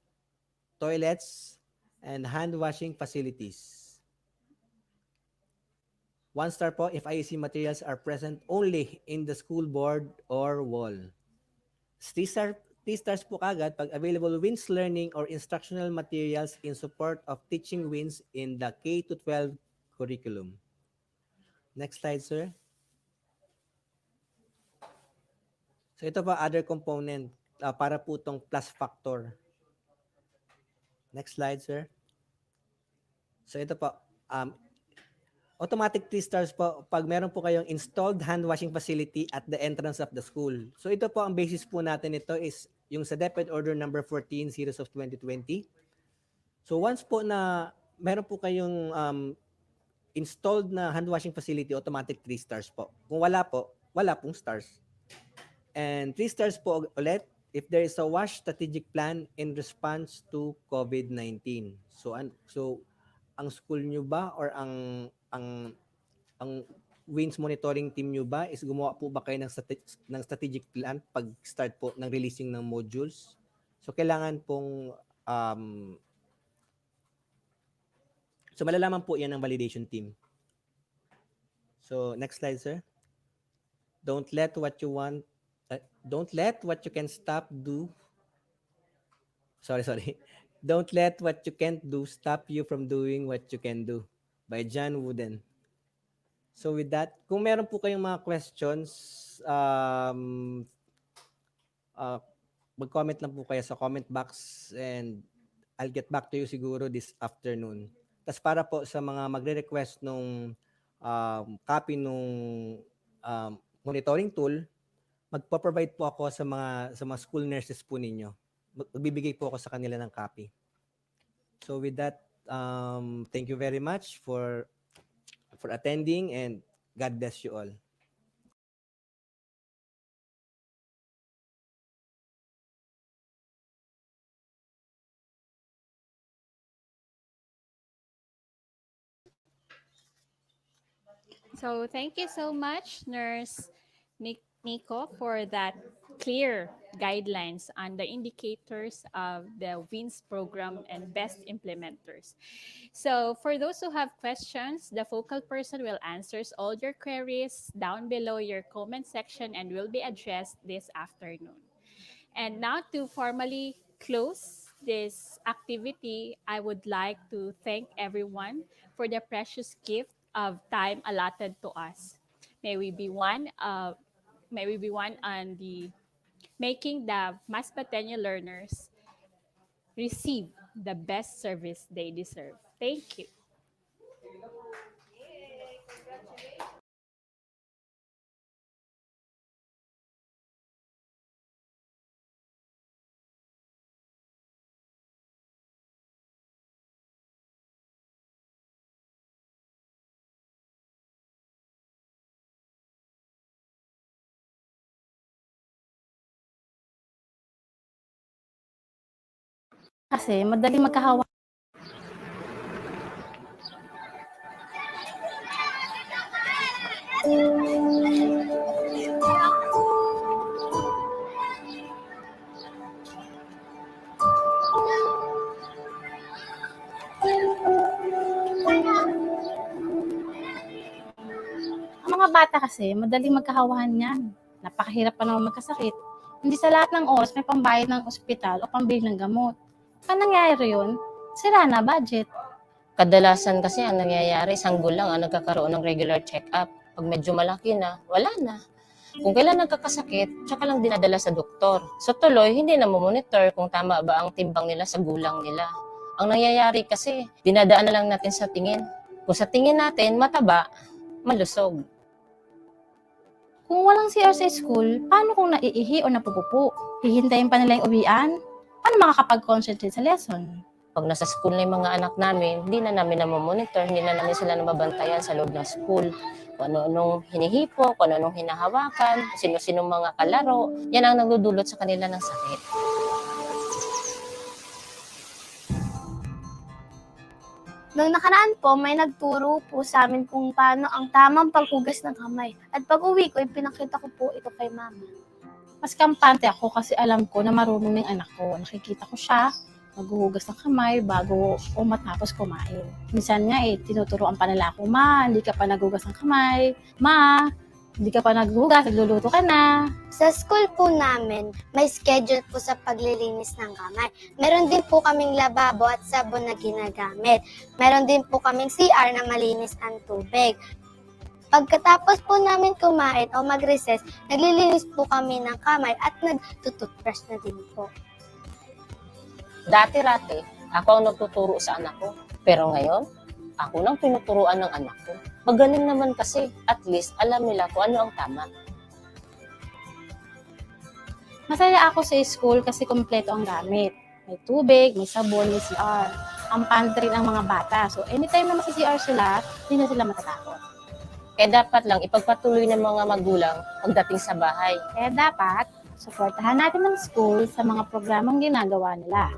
toilets, and hand washing facilities. 1 star po if IEC materials are present only in the school board or wall. 3 stars po kagad pag available WINS learning or instructional materials in support of teaching WINS in the K-12 curriculum. Next slide, sir. So ito pa other component para po itong plus factor. Next slide, sir. So ito po, automatic 3 stars po pag meron po kayong installed hand washing facility at the entrance of the school. So ito po ang basis po natin ito is yung sa DepEd Order number 14 series of 2020. So once po na meron po kayong installed na hand washing facility, automatic 3 stars po. Kung wala po, wala pong stars. And 3 stars po ulit if there is a WASH strategic plan in response to COVID-19. So ang school nyo ba or ang WINS monitoring team nyo ba is gumawa po ba kayo ng strategic plan pag start po ng releasing ng modules? So kailangan pong so malalaman po yan ng validation team. So next slide, sir. Don't let what you can stop do. Sorry. Don't let what you can't do stop you from doing what you can do. By John Wooden. So with that, kung meron po kayong mga questions, mag-comment lang po kayo sa comment box and I'll get back to you siguro this afternoon. Tapos para po sa mga magre-request nung copy nung monitoring tool, magpo-provide po ako sa mga school nurses po ninyo. Magbibigay po ako sa kanila ng copy. So with that, thank you very much for attending and God bless you all. So thank you so much, Nurse Nico, for that clear guidelines on the indicators of the WINS program and best implementers. So for those who have questions, the focal person will answer all your queries down below your comment section and will be addressed this afternoon. And now to formally close this activity, I would like to thank everyone for the precious gift of time allotted to us. May we be one on the making the Masbate learners receive the best service they deserve. Thank you. Kasi madaling magkahawa. Ang mga bata kasi, madaling magkahawahan yan. Napakahirap pa naman magkasakit. Hindi sa lahat ng oras may pambayad ng ospital o pambili ng gamot. Kaya nangyayari yun, sira na budget. Kadalasan kasi ang nangyayari, sanggol lang ang nagkakaroon ng regular check-up. Pag medyo malaki na, wala na. Kung kailan nagkakasakit, tsaka lang dinadala sa doktor. So tuloy, hindi na monitor kung tama ba ang timbang nila sa gulang nila. Ang nangyayari kasi, dinadaan na lang natin sa tingin. Kung sa tingin natin, mataba, malusog. Kung walang CR sa school, paano kung naiihi o napupupo? Hihintayin pa nila yung uwian? Paano makakapag-concentrate sa lesson? Pag nasa school na yung mga anak namin, hindi na namin monitor, hindi na namin sila nababantayan sa loob ng school. Kung ano-anong hinihipo, kung ano-anong hinahawakan, sino-sinong mga kalaro, yan ang nagdudulot sa kanila ng sakit. Nung nakaraan po, may nagturo po sa amin kung paano ang tamang paghugas ng kamay. At pag-uwi ko, pinakita ko po ito kay mama. Mas kampante ako kasi alam ko na marunong ng anak ko. Nakikita ko siya, maghuhugas ng kamay bago o matapos kumain. Minsan nga tinuturoan pa nila ako, ma, hindi ka pa naghugas ng kamay. Ma, hindi ka pa naghuhugas, nagluluto ka na. Sa school po namin, may schedule po sa paglilinis ng kamay. Meron din po kaming lababo at sabon na ginagamit. Meron din po kaming CR na malinis ang tubig. Pagkatapos po namin kumain o mag-recess, naglilinis po kami ng kamay at nagtututbrush na din po. Dati-rati, ako ang nagtuturo sa anak ko. Pero ngayon, ako nang tinuturuan ng anak ko. Magaling naman kasi, at least alam nila kung ano ang tama. Masaya ako sa school kasi kompleto ang gamit. May tubig, may sabon, may CR. Ang pantry ng mga bata. So anytime na masi-CR sila, hindi na sila matatakot. Kaya dapat lang ipagpatuloy ng mga magulang pagdating sa bahay. Kaya dapat, suportahan natin ng school sa mga programang ginagawa nila.